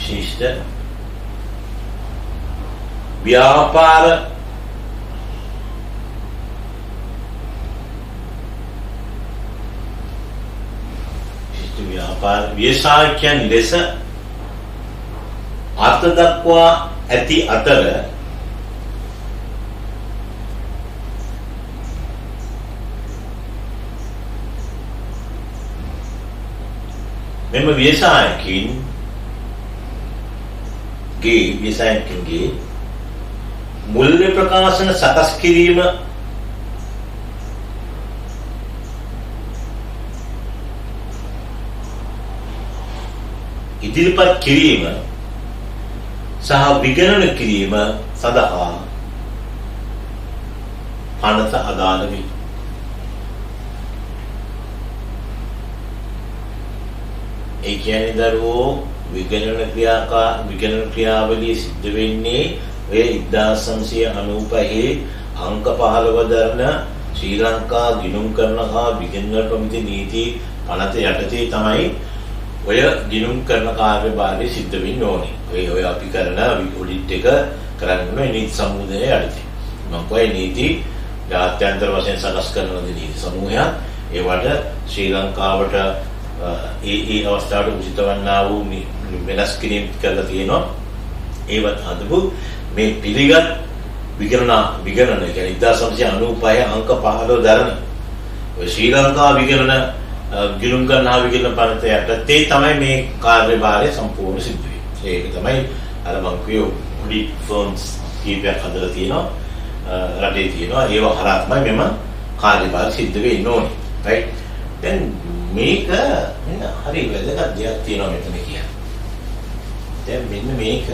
විශිෂ්ට ව්‍යාපාර ව්‍යවසායකයන් ලෙස අර්ථ දක්වා ඇති අතර මෙම ව්‍යවසායකින්ගේ මුල්‍ය ප්‍රකාශන සකස් කිරීම ඉදිරිපත් කිරීම සහ විගණන කිරීම සඳහා පනත අදාළ වේ. ඒ කියන්නේ දරුවෝ විගණන ක්‍රියාවලිය සිද්ධ වෙන්නේ ඔය 1995 අංක 15 දරන ශ්‍රී ලංකා ගිණුම් කරන හා විගණන ප්‍රමිති නීති පනත යටතේ තමයි ඔය ගිණුම් කරන කාර්යභාරය සිද්ධ වෙන්න ඕනේ. ඔය අපි කරන ඔඩිට් එක කරන්න නීති සමූහය යටතේ. මම කොයි නීති ජාත්‍යන්තර වශයෙන් සකස් කරන නීති සමූහයක් ඒවට ශ්‍රී ලංකාවට ඒ අවස්ථාවට උචිත වන්නා වූ වෙනස් කිරීම් කරලා තියෙනවා. ඒවත් අදපු මේ පිළිගත් විගණන කියන්නේ 1995 අංක 15 දරන ඔය ශ්‍රී ලංකා විගණන ගිණුම් කරනවා විගණන පනත යටතේ තමයි මේ කාර්යභාරය සම්පූර්ණ සිද්ධ වෙන්නේ. ඒක තමයි අර මම කියෝ ඔඩිට් ෆර්ම්ස් කීපයක් හදලා තියෙනවා. රටේ තියෙනවා. ඒව හරහා තමයි මෙම කාර්යභාරය සිද්ධ වෙන්න ඕනේ. right? දැන් මේක මෙන්න හරි වැදගත් දෙයක් තියෙනවා මෙතන කියන්නේ. දැන් මෙන්න මේක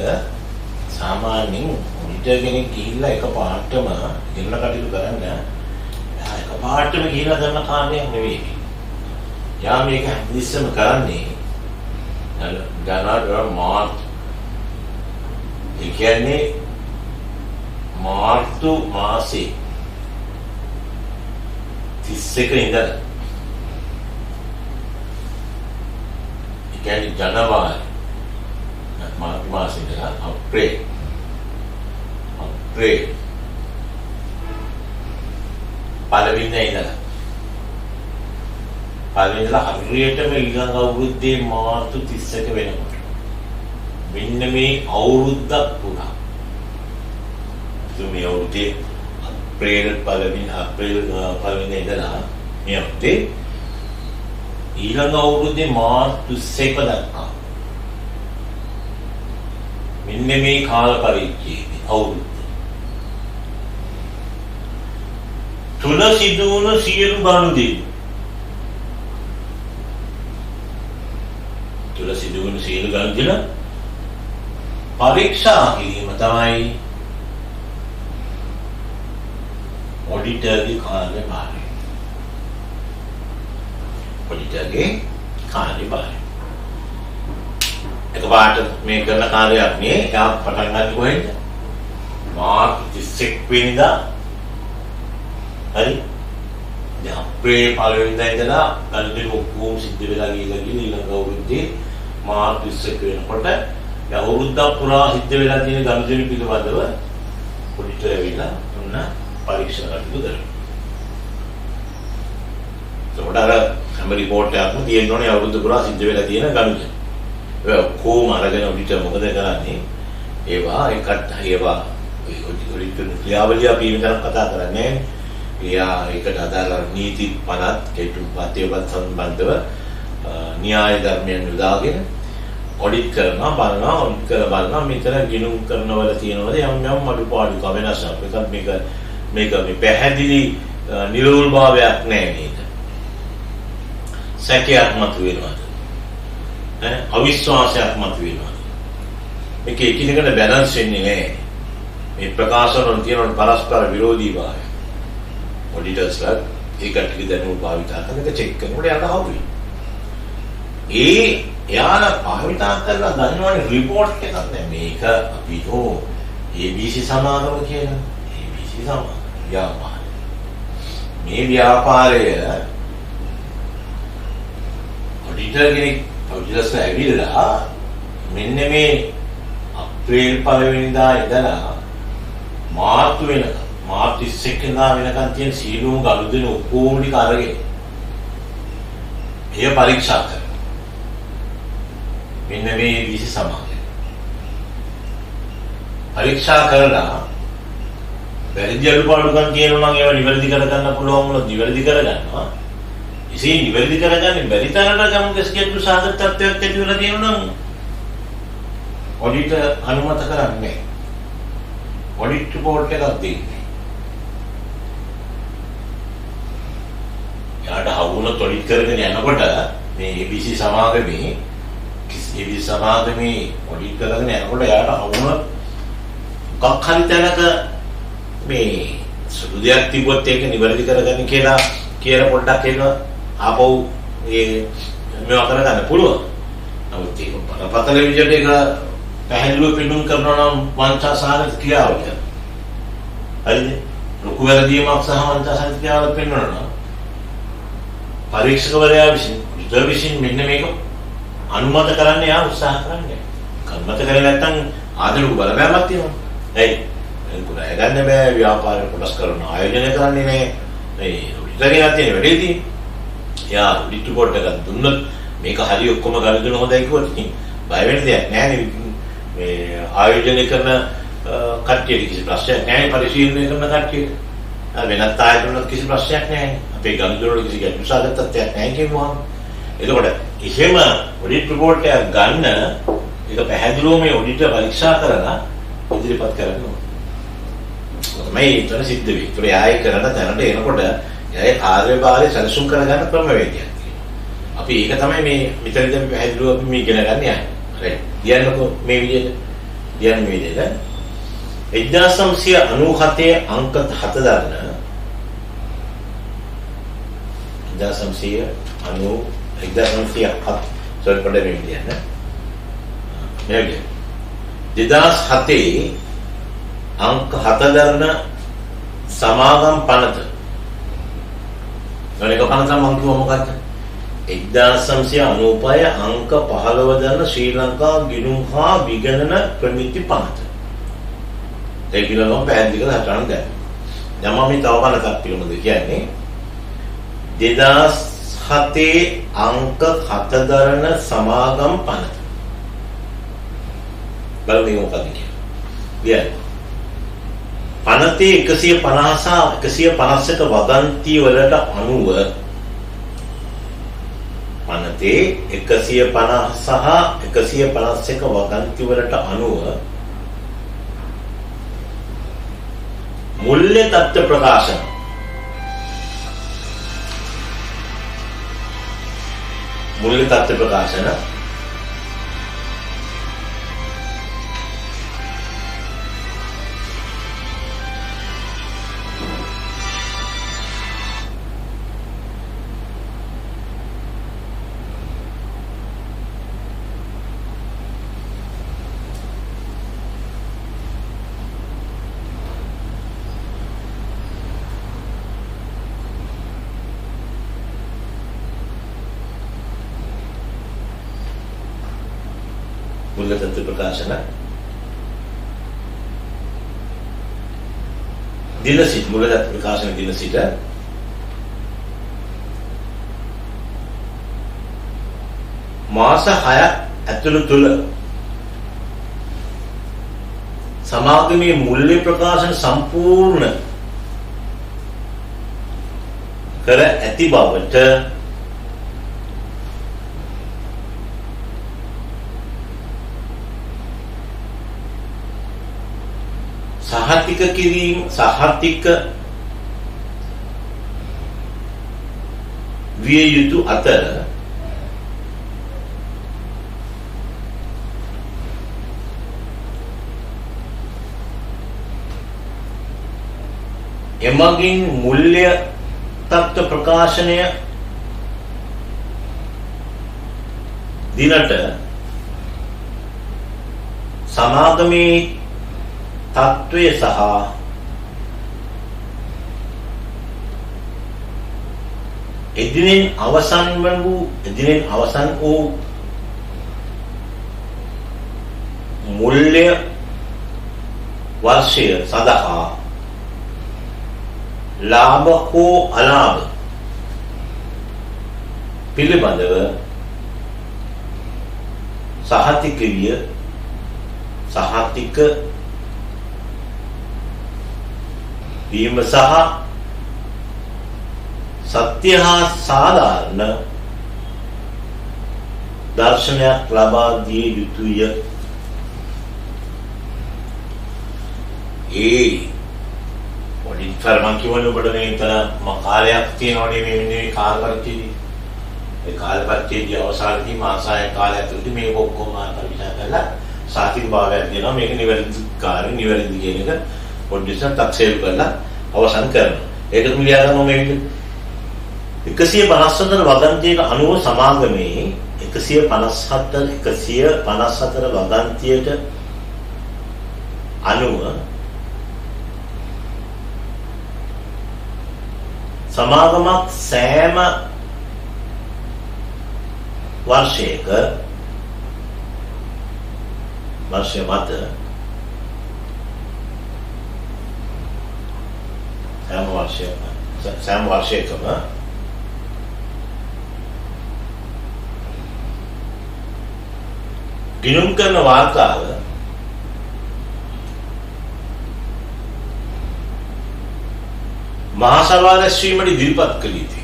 සාමාන්‍යයෙන් ඔඩිටර් කෙනෙක් ගිහිල්ලා එකපාරටම ඉන්න කටයුතු කරන්න එකපාරටම ගිහිල්ලා කරන කාර්යයක් නෙවෙයි. යා මේක ඉස්සෙම කරන්නේ ජනවාරි මාර්ච් ඒ කියන්නේ මාර්තු මාසේ 31 ඉඳලා ඒ කියන්නේ ජනවාරි මාර්තු මාසේ ඉඳලා අප්‍රේල් පළවෙනිදා ඉඳලා හරියටම ඊළඟ අවුරුද්දේ මාර්තු 31 වෙනකොට මෙන්න මේ අවුරුද්දක් පුරා මේ අවුරුද්දේ අප්‍රේල් පළවෙනිදා ඉඳලා මේ අවුරුද්දේ ඊළඟ අවුරුද්දේ මාර්තු 31 දක්වා මෙන්න මේ කාල පරිච්ඡේදය අවුරුද්ද තුල සිදුවන සියලු ගනුදෙනු පරීක්ෂා කිරීම තමයි ඔඩිටර්ගේ කාර්යභාරය. එකපාරට මේ කරන කාර්යයක් නේ. එයා පටන් ගන්න කොහෙන්ද? මාර්තු 31 වෙනිදා. හරි. දැන් අප්‍රේල් 1 වෙනිදා ඉඳලා ගනුදෙනු ඔක්කොම සිද්ධ වෙලා ගිහිල්ලා ඊළඟ අවුරුද්දේ මාර්තු 31 වෙනකොට අවුරුද්දක් පුරා සිද්ධ වෙලා තියෙන ගනුදෙනු පිළිබඳව ඔඩිටර් ඇවිල්ලා ඔන්න පරීක්ෂා කටයුතු කරනවා. ඒකට හැම රිපෝට් එකක්ම තියෙන්නේ අවුරුද්ද පුරා සිද්ධ වෙලා තියෙන ගනුදෙනු. ඒ ඔක්කොම අරගෙන ඔඩිටර් මොකද කරන්නේ? ඒවා ඔඩිටර් ක්‍රියාවලිය අපි මෙතන කතා කරන්නේ. එයා ඒකට අදාළ නීති පනත් කෙටුම්පත්යවත් සම්බන්ධව න්‍යාය ධර්මයන් යොදාගෙන ඔඩිට් කරනවා බලනවා මෙතන ගිණුම් කරනවල තියෙනවද යම් අඩුපාඩු වෙනසක්. මේක මේ පැහැදිලි නිරෝල් භාවයක් නැහැ නේද? සැකයක් මතුවෙනවද? අවිශ්වාසයක් මතුවෙනවද? මේක එකිනෙකට බැලන්ස් වෙන්නේ නැහැ. මේ ප්‍රකාශන වල තියෙන පරස්පර විරෝධී භාවය. ඔඩිටර්ස්ලා ඒකට දැනුම භාවිතා කරන එක චෙක් කරනකොට යට හවුයි. එයාලා භාවිතා කරලා ගන්නවනේ රිපෝට් එකක්. දැන් මේක අපි ABC සමාගම කියලා. ABC සමාගම ව්‍යාපාරය. මේ ව්‍යාපාරය ඔඩිටර්ස්ලා ඇවිල්ලා මෙන්න මේ අප්‍රේල් 1 වෙනිදා ඉඳලා මාර්තු වෙනකම් මාර්තු 21 වෙනිදා වෙනකම් තියෙන සීලෝම ගනුදෙනු ඔක්කොම ටික අරගෙන එය පරීක්ෂා කරනවා. මෙන්න මේ විශේෂ සමාජය පරීක්ෂා කරලා වැරදි අඩුපාඩුකම් තියෙනවා නම් ඒවා නිවැරදි කරගන්න පුළුවන් වුණොත් නිවැරදි කරගන්නවා. ඉතින් නිවැරදි කරගන්න බැරි තරමට ගමුගේ ස්කෙඩියුල් සාධක තත්ත්වයක් ඇති වෙලා තියෙනවා නම් ඔඩිට් අනුමත කරන්නේ. ඔඩිට් රිපෝට් එකක් දෙන්නේ. යාට හවුන ඔඩිට් කරගෙන යනකොට මේ ABC සමාගමේ ඔඩිට් කරගෙන යනකොට යාට හවුන මොකක් හරි තැනක මේ සුදු දෙයක් තිබුණත් ඒක නිවැරදි කරගන්න කියලා පොඩ්ඩක් එනවා ආපහු මේවා කරගන්න පුළුවන්. නමුත් ඒක බරපතල විදිහට ඒක පැහැදිලිව පෙන්වන්න කරනවා නම් වංචාසහගත ක්‍රියාවලිය. හරිද? ලොකු වැරදීමක් සහ වංචාසහගත ක්‍රියාවලිය පෙන්වනවා නම් පරීක්ෂකවරයා විසින් මෙන්න මේක අනුමත කරන්න යා උත්සාහ කරන්නේ. අනුමත කරේ නැත්නම් ආදලු බලපෑමක් තියෙනවා. එයි කුණා ගන්න බෑ ව්‍යාපාර කොටස් කරන ආයෝජනය කරන්නේ නේ. මේ ඉතින් තියෙන වැඩේදී යා රිට් රිපෝට් එකක් දුන්නොත් මේක හරි ඔක්කොම ගණන් හොඳයි කිව්වොත් ඉතින් බය වෙන්න දෙයක් නැහැ නේ. මේ ආයෝජනය කරන කට්ටියට කිසි ප්‍රශ්නයක් නැහැ. පරිශීලනය කරන කට්ටියට වෙනත් ආයතනවල කිසි ප්‍රශ්නයක් නැහැ. අපේ ගණන් වල කිසි ගැටලු සාගත තත්ත්වයක් නැහැ කියමුවා. එතකොට එහෙම ඔඩිට් රිපෝට් එකක් ගන්න ඒක පැහැදිලිව මේ ඔඩිටර් පරීක්ෂා කරලා ඉදිරිපත් කරන්න ඕනේ. මේ ඉතන සිද්ධ වෙයි. ඒතර යායි කරන තැනට එනකොට යායි කාර්යභාරය සැලසුම් කරගන්න ක්‍රමවේදයක් තියෙනවා. අපි ඒක තමයි මේ මෙතනදී අපි පැහැදිලිව අපි මේ ඉගෙන ගන්න යන්නේ. හරි. කියන්නකෝ මේ විදිහට. කියන්නේ මේ විදිහට 1997 අංක 7 දරන 1997 සොල් පොඩේ මේ විදිහට මේ විදිහට 2007 අංක 7 දරන සමාගම් පනත ගණක පනත මම කිව්ව මොකක්ද 1995 අංක 15 දරන ශ්‍රී ලංකා ගිණුම් හා විගණන ප්‍රමිති පනත ඒක නම් පැහැදිලි කරලා හටගන්න දැන් මම මේ තව පනතක් පිළිබඳව කියන්නේ 2007 අංක 7 දරන සමාගම් පනත බලමු මොකක්ද කියන්නේ පනතේ 150 සහ 151 වදන්ති වලට අනුව පනතේ 150 සහ 151 වදන්ති වලට අනුව मूल्य तत्व प्रकाशन मूल्य तत्व प्रकाशन दिन सिट मूल्य तत्व प्रकाशन दिन सिट මාස 6 ඇතුළත තුල සමාගමේ මූල්‍ය ප්‍රකාශන සම්පූර්ණ කර ඇති බවට සහතික විය යුතු අතර එමගින් මූල්‍ය තත්ත්ව ප්‍රකාශනය දිනට සමාගමේ තත්ත්වය සහ එදිනෙන් අවසන් වූ මුල්‍ය වර්ෂය සඳහා ලාභ හෝ අලාභ පිළිබඳව සහතික වීම සහ සත්‍ය හා සාධාරණ දර්ශනයක් ලබා දිය යුතුය. පොඩි තරමක් කියවල ඔබට මේ තන කාලයක් තියෙනවනේ මේ කාල පරිච්ඡේදය. ඒ කාල පරිච්ඡේදය අවසානයේදී මාස 6 කාලයක් ඇතුළත මේක ඔක්කොම පරිශා කරලා සාතික භාවයක් දෙනවා. මේක නිවැරදි කියන එක පොඩ්ඩක් තක්සේරු කරලා අවසන් කරනවා. ඒකට මිලියා ගන්න මේ විදිහට 154 වගන්තියට අනුව සමාගමේ 154 වගන්තියට අනුව සමාගමක් සෑම වර්ෂයක වර්ෂය මත සෑම වර්ෂයකම ගිණුම් කරන වාර්තාව මහා සභාව රැස්වීමට ඉදිරිපත් කළ යුතුය.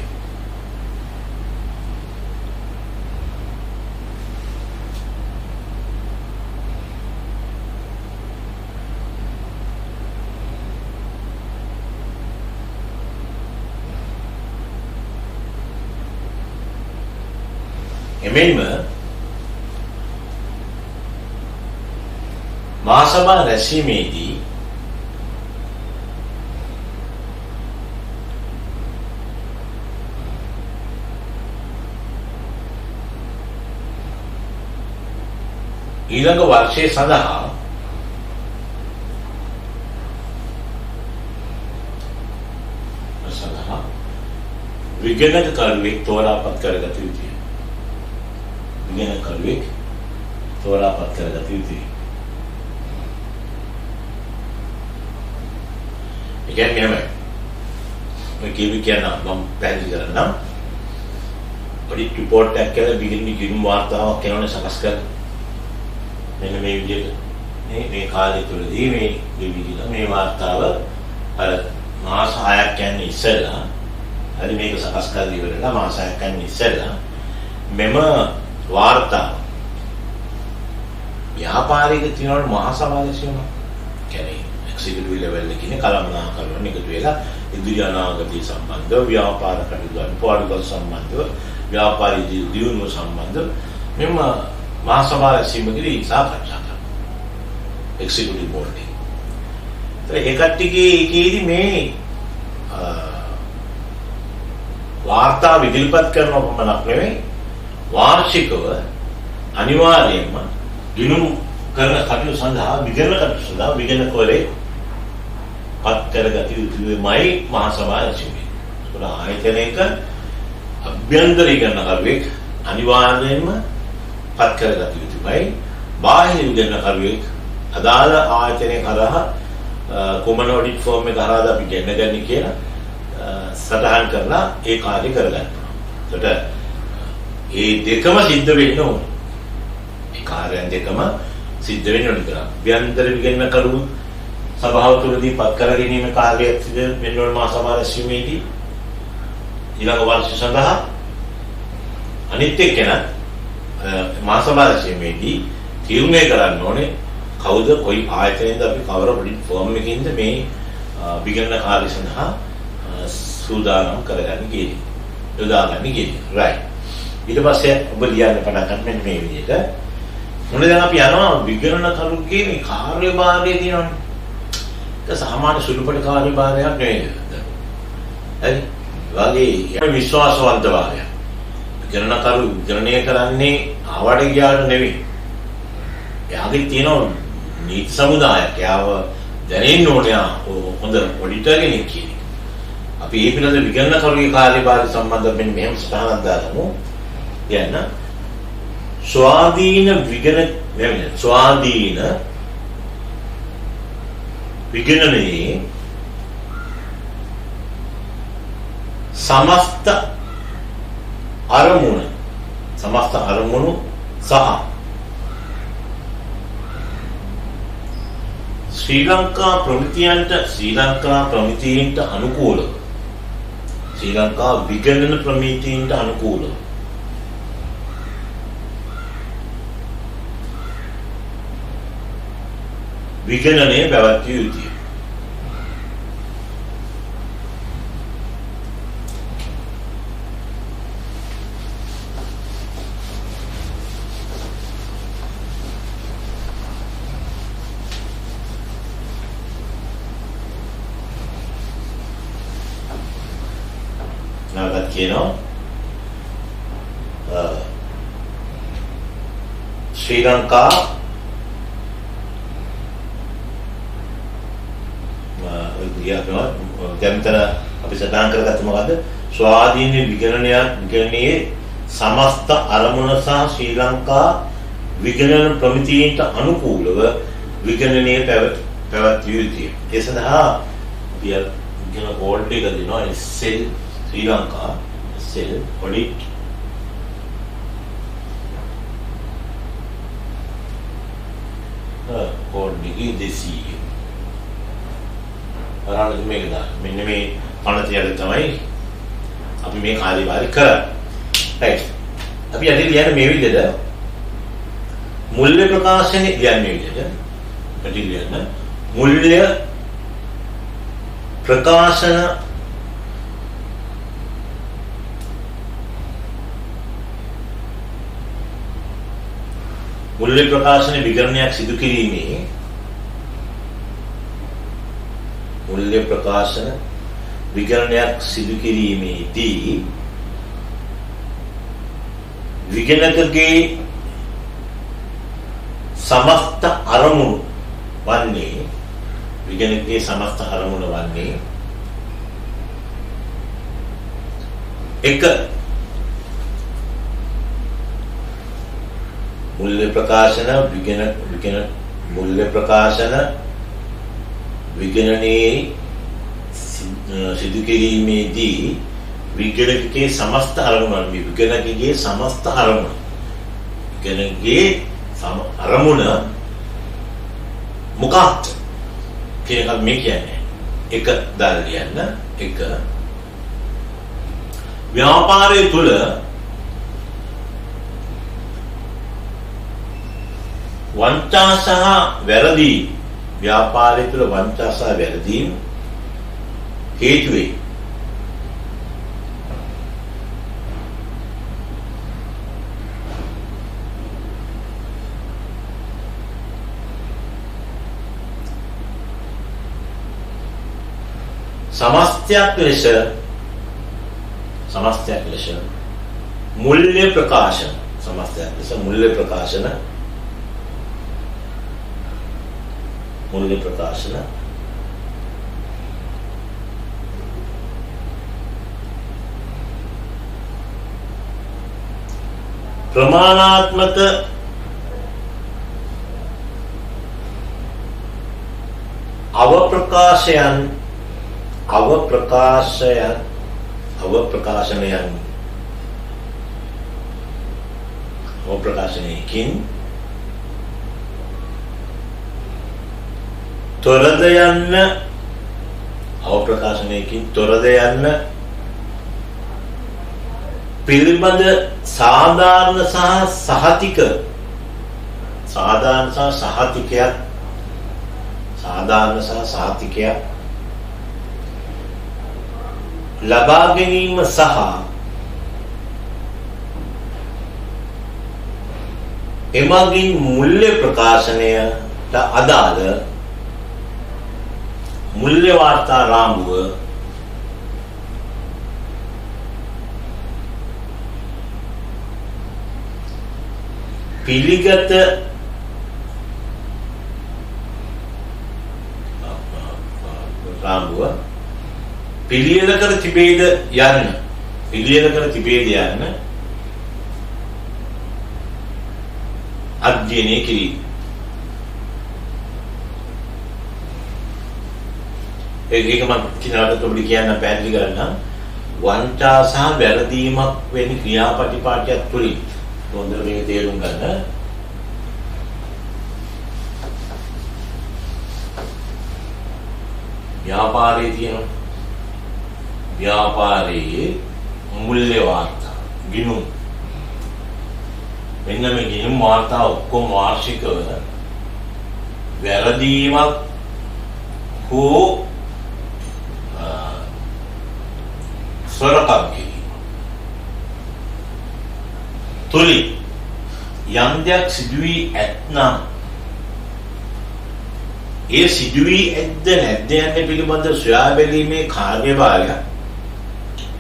එමෙන්ම මහා සභාව රැස්වීමේදී ඊළඟ වර්ෂයේ සඳහා විගණක කරුවෙක් තෝරාපත් කරගත යුතුය. විගණක කරුවෙක් තෝරාපත් කරගත යුතුය. ඒ කියන්නේ මම කියන මම පැහැදිලි කරන්නම්. ඔඩිට් රිපෝට් එකක් කියලා ගිණුම් වාර්තාවක් කරන සකස් කරලා මෙන්න මේ විදිහට මේ කාලය තුළදී මේ විදිහට මේ වාර්තාව අර මාස 6ක් යන්නේ ඉස්සෙල්ලා හරි මේක සකස් කරලා ඉවරලා මාස 6ක් යන්නේ ඉස්සෙල්ලා මෙම වාර්තාව ව්‍යාපාරික තියන මහා සමාජශීලව කියන්නේ එක්සිකියුටිව් ලෙවල් එකේ කළමනාකරන එකතු වෙලා ඉදිරි අනාගතය සම්බන්ධව ව්‍යාපාර කටයුතු පාඩුවල් සම්බන්ධව ව්‍යාපාරික දියුණුව සම්බන්ධව මෙම මහා සභාවේ සීමකදී සාකච්ඡා කරනවා එක්සිකියුටිව් බෝඩ් එකේ. ඒ කට්ටියගේ ඒකේදී මේ වාර්තා ඉදිරිපත් කරන පමණක් නෙවෙයි වාර්ෂිකව අනිවාර්යයෙන්ම ගිණුම් කරන කටයුතු සඳහා විගණකවරේ පත් කරගත යුතුමයි මහා සභාවේ සීමේ. ඒක ආයතනයක අභ්‍යන්තරීකරණ කරුවෙක් අනිවාර්යයෙන්ම පත් කරගත යුතුමයි. බාහිර විගණකරුවෙක් අදාළ ආයතනයේ කරා කොමන ඔඩිට් ෆෝම් එක කරාද අපි ගෙන්නගන්නේ කියලා සටහන් කරලා ඒ කාර්ය කරගන්න. ඒකට ඒ දෙකම සිද්ධ වෙන්න ඕනේ. ඒ කාර්යයන් දෙකම සිද්ධ වෙන්න ඕනේ. අභ්‍යන්තර විගණකරු සභාව තුළදී පත් කර ගැනීම කාර්යයක් සිදු වෙන්න ඕනේ මහා සභාව රැස්වීමේදී ඊළඟ වර්ෂය සඳහා අනිත් එක්කෙනා මහා සභාව රැස්වීමේදී තීරණය කරන්න ඕනේ කවුද කොයි ආයතනයේද අපි කවර ඔඩිට් ෆර්ම් එකකින්ද මේ විගණන කාර්ය සඳහා සූදානම් කරගන්න ගියේ. යොදාගන්න ගියේ. රයිට්. ඊට පස්සේ ඔබ ලියන්න පටන් ගන්න මෙන්න මේ විදිහට. මොන දැන් අපි යනවා විගණන කරුගේ මේ කාර්යභාරය තියෙනවනේ. ඒක සාමාන්‍ය සුළුපට කාර්යභාරයක් නෙවෙයි. හරි. වගේ විශ්වාසවන්තභාවය. විගණනකරු විගණනය කරන්නේ ආවට ගියාට නෙවෙයි. එයාගේ තියෙන නීති සමුදායක්. එයාව දැනෙන්න ඕනේ හොඳ ඔඩිටර් කෙනෙක් කියන එක. අපි මේ පිළිබඳ විගණනකරුගේ කාර්යභාරය සම්බන්ධව මෙන්න මෙහෙම සටහනක් දාගමු. කියන්න ස්වාධීන විගණනයේ සමස්ත අරමුණු සහ ශ්‍රී ලංකා ප්‍රමිතීන්ට අනුකූලව ශ්‍රී ලංකා විගණන ප්‍රමිතීන්ට අනුකූලව විගණනය පැවැත්විය යුතුය. නැවතත් කියනවා ශ්‍රී ලංකා දැම්තන අපි සඳහන් කරගත්ත මොකද්ද? ස්වාධීන විගණනයේ සමස්ත අරමුණ සහ ශ්‍රී ලංකා විගණන ප්‍රමිතීන්ට අනුකූලව විගණනය පැවැත්විය යුතුය. ඒ සඳහා අපි කියන කෝඩ් එක දෙනවා SL ශ්‍රී ලංකා SL ඔඩිට් කෝඩ් එකේ 200 අරන් මේක දාන්න. මෙන්න මේ පනතියට තමයි අපි මේ කාර්යභාරය කරන්නේ. රයිට්. අපි අද ලියන්නේ මේ විදිහට මුල්‍ය ප්‍රකාශනයේ ලියන්නේ මේ විදිහට. පැටි ලියන්න. මුල්‍ය ප්‍රකාශන විගණනයක් සිදු කිරීමේ मूल्य प्रकाशन विगणनයක් සිදු කිරීමේදී විගණකගේ समस्त අරමුණු වන්නේ එක मूल्य प्रकाशन विगणनයේ සිදු කිරීමේදී විගණකගේ समस्त අරමුණ විගණකගේ समस्त අරමුණ මොකක්ද කියන එක මේ කියන්නේ එක දාලා ලියන්න එක ව්‍යාපාරය තුළ වංචා සහ වැරදි व्यापारी तुल वंचा सह වැරදීම් හේතු වේ. समस्त्යක් ලෙස मूल्य प्रकाशन प्रमाणात्मक අවප්‍රකාශනයකින් තොරද යන්න පිළිබඳ සාධාරණ සහ සහතිකයක් ලබා ගැනීම සහ එමගින් මුල්‍ය ප්‍රකාශනයට අදාළ मूल्य वार्ता रामुव පිළිගත රාමුව පිළියෙල කර තිබේද යන්න අධ්‍යයනය කිරීම. ඒක මම කිනාට ඔබට කියන්න පැහැදිලි කරන්න. වංචා සහ වැරදීමක් වෙන ක්‍රියාපටිපාටියක් තුලින් හොඳට මේක තේරුම් ගන්න. ව්‍යාපාරයේ තියෙන ව්‍යාපාරයේ මූල්‍ය වාර්තා ගිණුම් මෙන්න මේ ගිණුම් වාර්තා ඔක්කොම වාර්ෂිකව වැරදීමක් හෝ සොරකම් කිරීම තුලින් යම් දෙයක් සිදුවී ඇතනම් ඒ සිදුවී ඇද්ද නැද්ද යන්න පිළිබඳ සොයා බැලීමේ කාර්යභාරය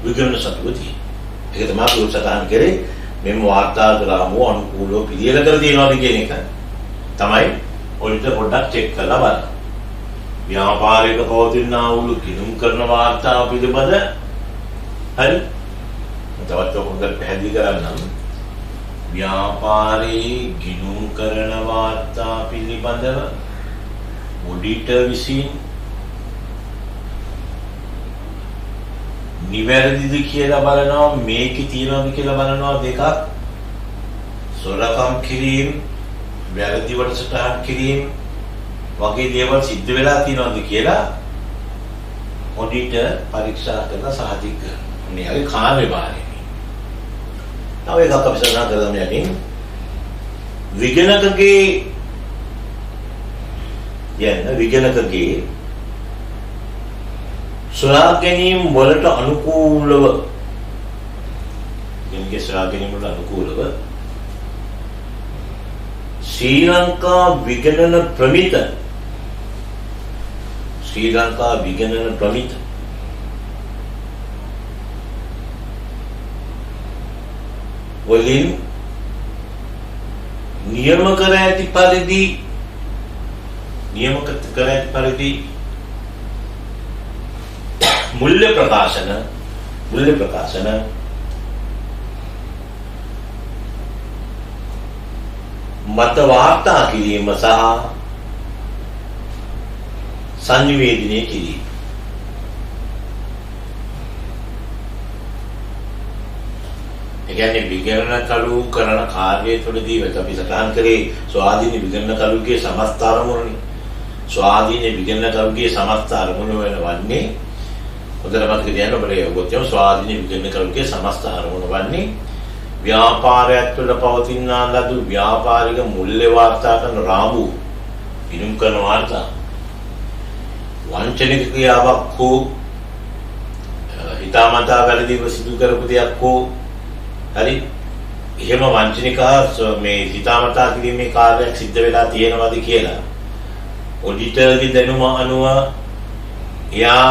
විගණන සතුව තියෙනවා. ඒක තමයි උත්සාහන් කරේ මෙම වාර්තා කරාමෝ අනුකූලව පිළියෙල කර තියනවාද කියන එක තමයි ඔලිට පොඩ්ඩක් චෙක් කරලා බලන්න. ව්‍යාපාරික පවතිනා වූ කිනුම් කරන වාර්තාව පිළිබඳ හරි තවත් හොඳට පැහැදිලි කරන්නම්. ව්‍යාපාරයේ ගිණුම් කරන වාර්තා පිළිබඳව ඔඩිටර් විසින් නිවැරදිද කියලා බලනවා, මේකේ තියනවාද කියලා බලනවා දෙකක්. සොරකම් කිරීම, වැරදි වලසටහන් කිරීම වගේ දේවල් සිද්ධ වෙලා තියනවාද කියලා ඔඩිටර් පරීක්ෂා කරලා සහතික කරනවා. මේ කාර්යභාරය. තව එකක් අපි සඳහන් කරලා යන්නේ විගණකගේ සොයා ගැනීම වලට අනුකූලව ශ්‍රී ලංකා විගණන ප්‍රමිත වලින් නියම කර ඇති පරිදි मूल्य प्रकाशन मत वार्ता किरीम सह संनिवेदनය කිරීම. ඒ කියන්නේ විගණන කළු කරන කාර්යය තුළදී අපි සටහන් කරේ ස්වාධීන විගණන කළුගේ සමස්ත අරමුණනේ. ස්වාධීන විගණන කළුගේ සමස්ත අරමුණ වන්නේ හොඳට මතක තියාගන්න ඔබේ ඔබත් යම් ස්වාධීන විගණන කළුගේ සමස්ත අරමුණ වන්නේ ව්‍යාපාරයක් තුළ පවතිනා ලද ව්‍යාපාරික මූල්‍ය වාර්තා කරන රාමු පිරුම් කරන වාර්තා වංචනික ක්‍රියාවක් හෝ හිතාමතා වැරදිව සිදු කරපු දෙයක් හෝ හරි එහෙම වංචනික මේ හිතාමතා කිරීමේ කාර්යයක් සිද්ධ වෙලා තියෙනවද කියලා ඔඩිටර්ගේ දැනුම අනුව එයා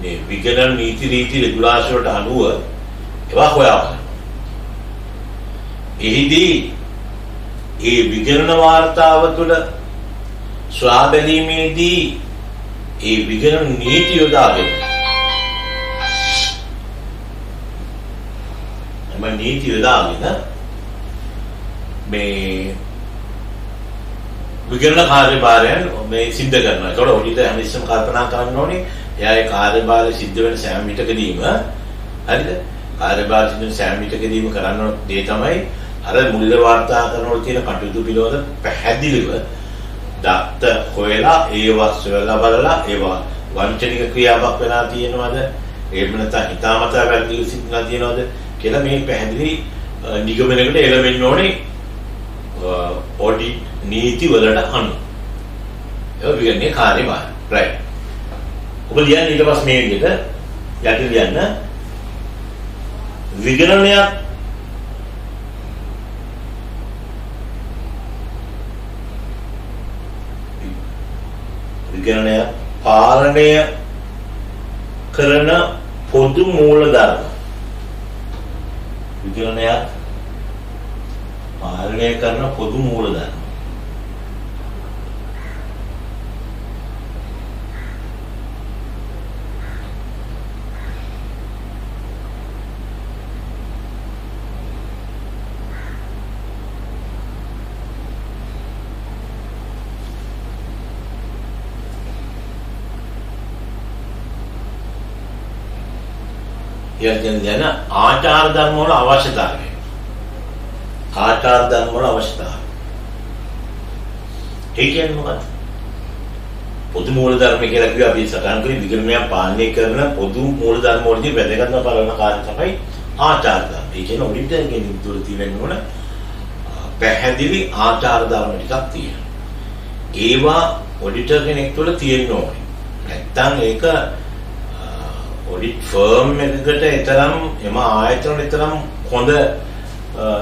මේ විගණන නීති රීති රෙගුලාෂන් වලට අනුව ඒවා හොයාගන්න. එහිදී ඒ විගණන වාර්තාව තුළ සොයා බැලීමේදී ඒ විගණන නීති යොදාගෙන මේ විගණන කාර්යභාරයන් මේ සිද්ධ කරනවා. ඒකට ඔඩිටර් හැමතිස්සෙම කල්පනා කරන්න ඕනේ එයාගේ කාර්යභාරය සිද්ධ වෙන සෑම විටකදීම හරිද? කාර්යභාරය සිද්ධ වෙන සෑම විටකදීම කරන්න ඕන දේ තමයි අර මුල්‍ය වාර්තා කරනකොට තියෙන කටයුතු පිළිවෙල පැහැදිලිව දත්ත හොයලා ඒවා සොයලා බලලා ඒවා වංචනික ක්‍රියාවක් වෙලා තියෙනවද? එහෙම නැත්නම් හිතාමතා වැරදිව සිද්ධලා තියෙනවද කියලා මේ පැහැදිලි නිගමනයකට එළවෙන්න ඕනේ ඔඩිට් නීති වලට අනුව. ඒක විගණනයේ කාර්යභාරය. right. ඔබ ලියන්නේ ඊට පස්සේ මේ විදිහට යටි ලියන්න විගණනය පාලනය කරන පොදු මූලධර්ම. විගණනය පාලනය කරන පොදු මූලධර්ම. යන ආචාර ධර්ම වල අවශ්‍යතාවය. ආචාර ධර්ම වල අවශ්‍යතාවය. ඒ කියන්නේ මොකක්ද? පොදු මූල ධර්ම කියලා කිව්ව අපි සටහන් කරේ විගණනය පාලනය කරන පොදු මූල ධර්ම වලදී වැදගත්ම පළවෙනි කාර්ය තමයි ආචාර ධර්ම. ඒ කියන්නේ ඔඩිටර් කෙනෙක් තුළ තියෙන ඕන පැහැදිලි ආචාර ධර්ම ටිකක් තියෙනවා. ඒවා ඔඩිටර් කෙනෙක් තුළ තියෙන්න ඕනේ. නැත්තම් ඒක ඔඩිට් ෆර්ම් එකකට තරම් එම ආයතනවල තරම් හොඳ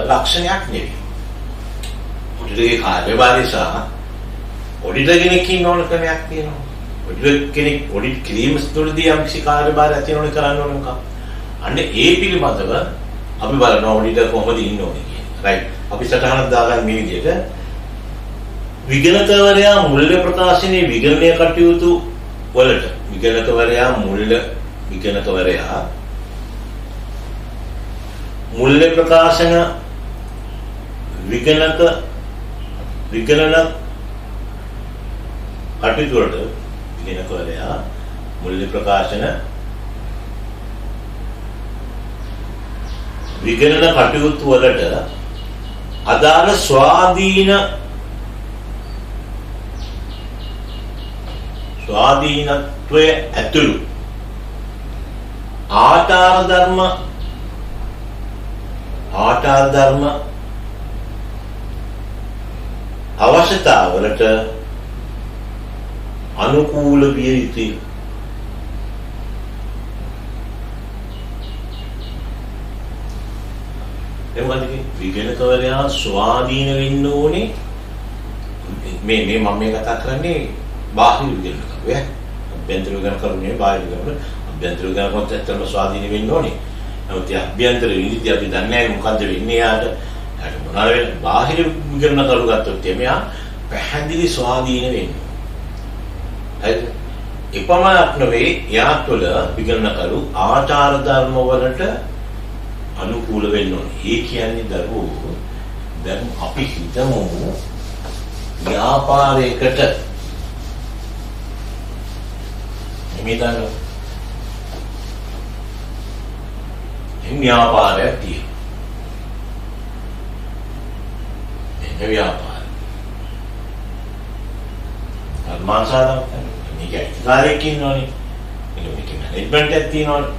ලක්ෂණයක් නෙවෙයි. ඔඩිටර්ගේ කාර්යභාරය සහ ඔඩිටර් කෙනෙක් ඉන්න ඕන ක්‍රමයක් තියෙනවා. ඔඩිටර් කෙනෙක් ඔඩිට් කිරීම තුළදී යම් කිසි කාර්යභාරයක් තියෙනවනේ කරන්න ඕන මොකක්ද? අන්න ඒ පිළිබඳව අපි බලනවා ඔඩිටර් කොහොමද ඉන්න ඕනේ කියන්නේ. රයිට්. අපි සටහනක් දාගන්න මේ විදිහට විගණකවරයා මූල්‍ය ප්‍රකාශනයේ විගණනය කටයුතු වලට විගණකවරයා මූල්‍ය ප්‍රකාශන විගණන කටයුතු වලට විගණකවරයා මූල්‍ය ප්‍රකාශන විගණන කටයුතු වලට අදාළ ස්වාධීනත්වය ඇතුළු ආචාර ධර්ම අවශ්‍යතාවලට අනුකූල විය යුතුය. එවකට විගණකවරයා ස්වාධීන වෙන්න ඕනේ. මේ මම මේ කතා කරන්නේ බාහිර විගණකවරය. අභ්‍යන්තර විගණකවරය නෙවෙයි බාහිර විගණකවරය. අභ්‍යන්තර විගණකවරත් ඇත්තටම ස්වාධීන වෙන්න ඕනේ. නමුත් අභ්‍යන්තර විනිවිද අපි දන්නේ නැහැ මොකද්ද වෙන්නේ යාට. යාට මොනවාද වෙන්නේ? බාහිර විගණකවරු ගත්තොත් එමෙයා පැහැදිලි ස්වාධීන වෙන්න. හරිද? එපමණක් නෙවෙයි යා තුළ විගණකරු ආචාර ධර්ම වලට අනුකූල වෙන්න ඕනේ. ඒ කියන්නේ දරුවෝ දැන් අපි හිතමු ව්‍යාපාරයකට මෙතන ව්‍යාපාරයක් තියෙනවා. මේ ව්‍යාපාරය අර්මාංශාවක් මේක ඉතිකාරයක් ඉන්නෝනේ. මේක මැනේජ්මන්ට් එකක් තියෙනවනේ.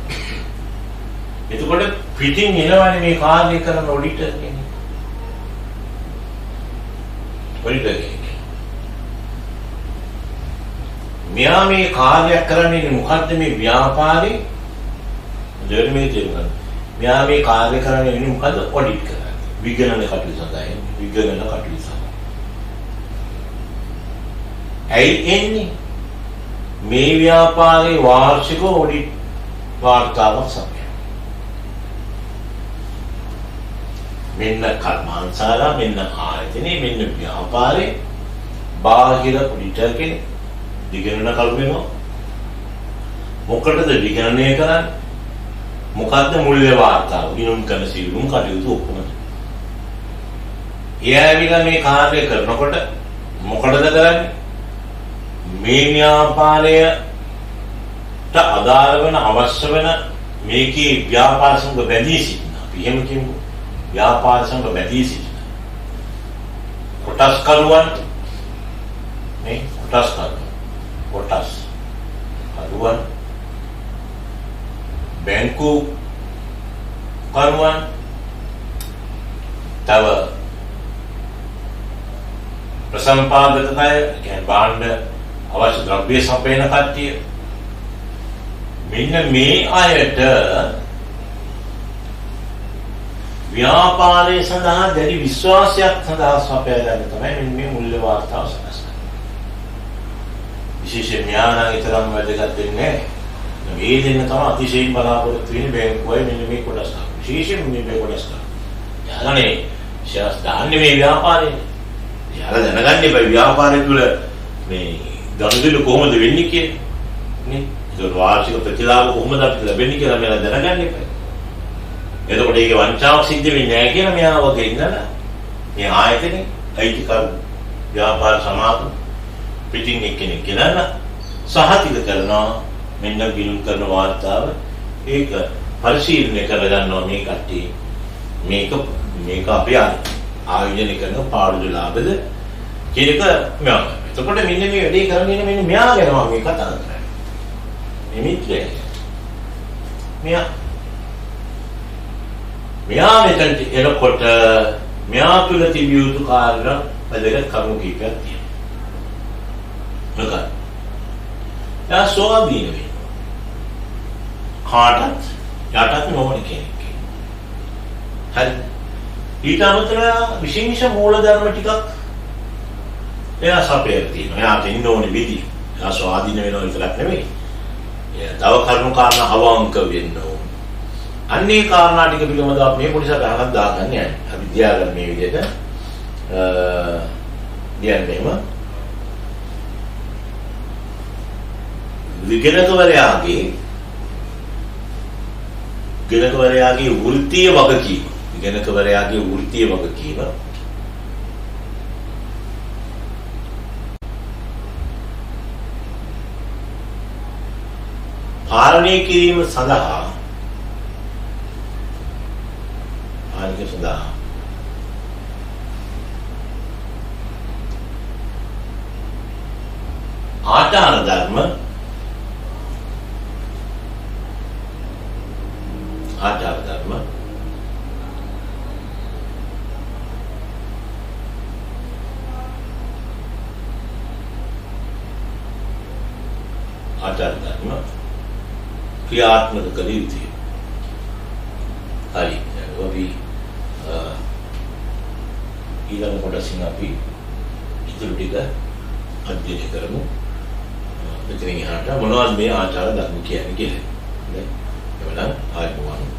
එතකොට පිටින් එනවනේ මේ කාර්ය කරන ඔඩිටර් කෙනෙක්. ඔඩිටර් කෙනෙක්. මෙයා මේ කාර්යයක් කරන්නේ මොකද්ද මේ ව්‍යාපාරේ? දෙවන මේ තේරුම්. මෙයා මේ කාර්ය කරන්නේ මොකද්ද? ඔඩිට් කරන්නේ. විගණන කටයුතු සඳහා විගණන කටයුතු සඳහා. ඇයි එන්නේ? මේ ව්‍යාපාරේ වාර්ෂික ඔඩිට් වාර්තාවක් සපයන. මෙන්න කර්මාන්තශාලා මෙන්න ආයතනේ මෙන්න ව්‍යාපාරේ බාහිර ඔඩිටර් කෙනෙක් විගණන කරු වෙනවා. මොකටද විගණනය කරන්නේ? මොකද්ද මූල්‍ය වාර්තාව? ගිණුම් කරන සියලුම කටයුතු ඔක්කොම. එයාවිලා මේ කාර්ය කරනකොට මොකටද කරන්නේ? මේ ව්‍යාපාරයට අදාළ වෙන අවශ්‍ය වෙන මේකේ ව්‍යාපාර සංග බැඳී සිටින. අපි එහෙම කියමු. ව්‍යාපාර සංග බැඳී සිටින. කොටස් කරුවන් මේ කොටස් කරුවන් බැංකු කරුවන් තව ප්‍රසම්පාදක අය කියන්නේ භාණ්ඩ අවශ්‍ය ද්‍රව්‍ය සපයන කට්ටිය මෙන්න මේ අයට ව්‍යාපාරයේ සඳහා දැඩි විශ්වාසයක් සඳහා සපයා ගන්න තමයි මේ මූල්‍ය වාර්තාව සකස් කරන්නේ. විශේෂයෙන් ඥානං ඊතරම් වැදගත් වෙන්නේ මේ දෙන්න තමයි අතිශයින් බලාපොරොත්තු වෙන්නේ බැංකුවයි මෙන්න මේ කොටස් ගන්න. විශේෂයෙන් මේ කොටස් ගන්න. යාගනේ ෂෙයාර්ස් දාන්නේ මේ ව්‍යාපාරේ. යාලා දැනගන්න එපා ව්‍යාපාරය තුල මේ ගනුදෙනු කොහොමද වෙන්නේ කියන්නේ. නේ? ඒක වාර්ෂික ප්‍රතිලාභ කොහොමද අපිට ලැබෙන්නේ කියලා මෙයා දැනගන්න එපා. එතකොට ඒකේ වංචාවක් සිද්ධ වෙන්නේ නැහැ කියලා මෙයා වගේ ඉන්නලා මේ ආයතනේ අයිතිකරු ව්‍යාපාර සමාප්ත පිටින් එක්කෙනෙක් කියලා සහතික කරනවා මෙන්න ගිණුම් කරන වාර්තාව ඒක පරිශීලනය කරගන්නවා මේ කට්ටිය. මේක අපි ආයෝජනය කරන පාඩු ලාභද කියන එක මෙයා. එතකොට මෙන්න මේ වැඩේ කරගෙන මෙන්න මෙයා ගැන මම මේ කතා කරන්නේ. මේ මිත්‍රය. මෙයා මෙතනට එනකොට මෙයා තුළ තිබිය යුතු කාරණා වැදගත් කරුණු කීපයක් තියෙනවා. මොකක්ද? එයා ස්වාධීන වෙනවා. කාටත් යටත් නොවන කෙනෙක්. හරි. ඊට අමතරව විශේෂ මූලධර්ම ටිකක් එයා සපයලා තියෙනවා. එයාට ඉන්න ඕනේ විදිය. එයා ස්වාධීන වෙනවා විතරක් නෙමෙයි. එයා තව කරුණු කාරණා අවංක වෙන්න ඕනේ. අන්නේ කාරණා ටික පිළිබඳව අපි මේ පොඩි සටහනක් දාගන්න යන්නේ. අපි දියාගන්න මේ විදිහට දියන්නේම විගණකවරයාගේ වෘත්තීය වගකීම. විගණකවරයාගේ වෘත්තීය වගකීම පාලනය කිරීම සඳහා ආචාර ධර්ම ක්‍රියාත්මක කළ යුතුය. හරි. අපි ඊළඟ කොටසින් අපි ඉතුරු ටික අධ්‍යයනය කරමු. මෙතනින් එහාට මොනවද මේ ආචාර ධර්ම කියන්නේ කියලා. හරි. එවනම් ආයුබෝවන්.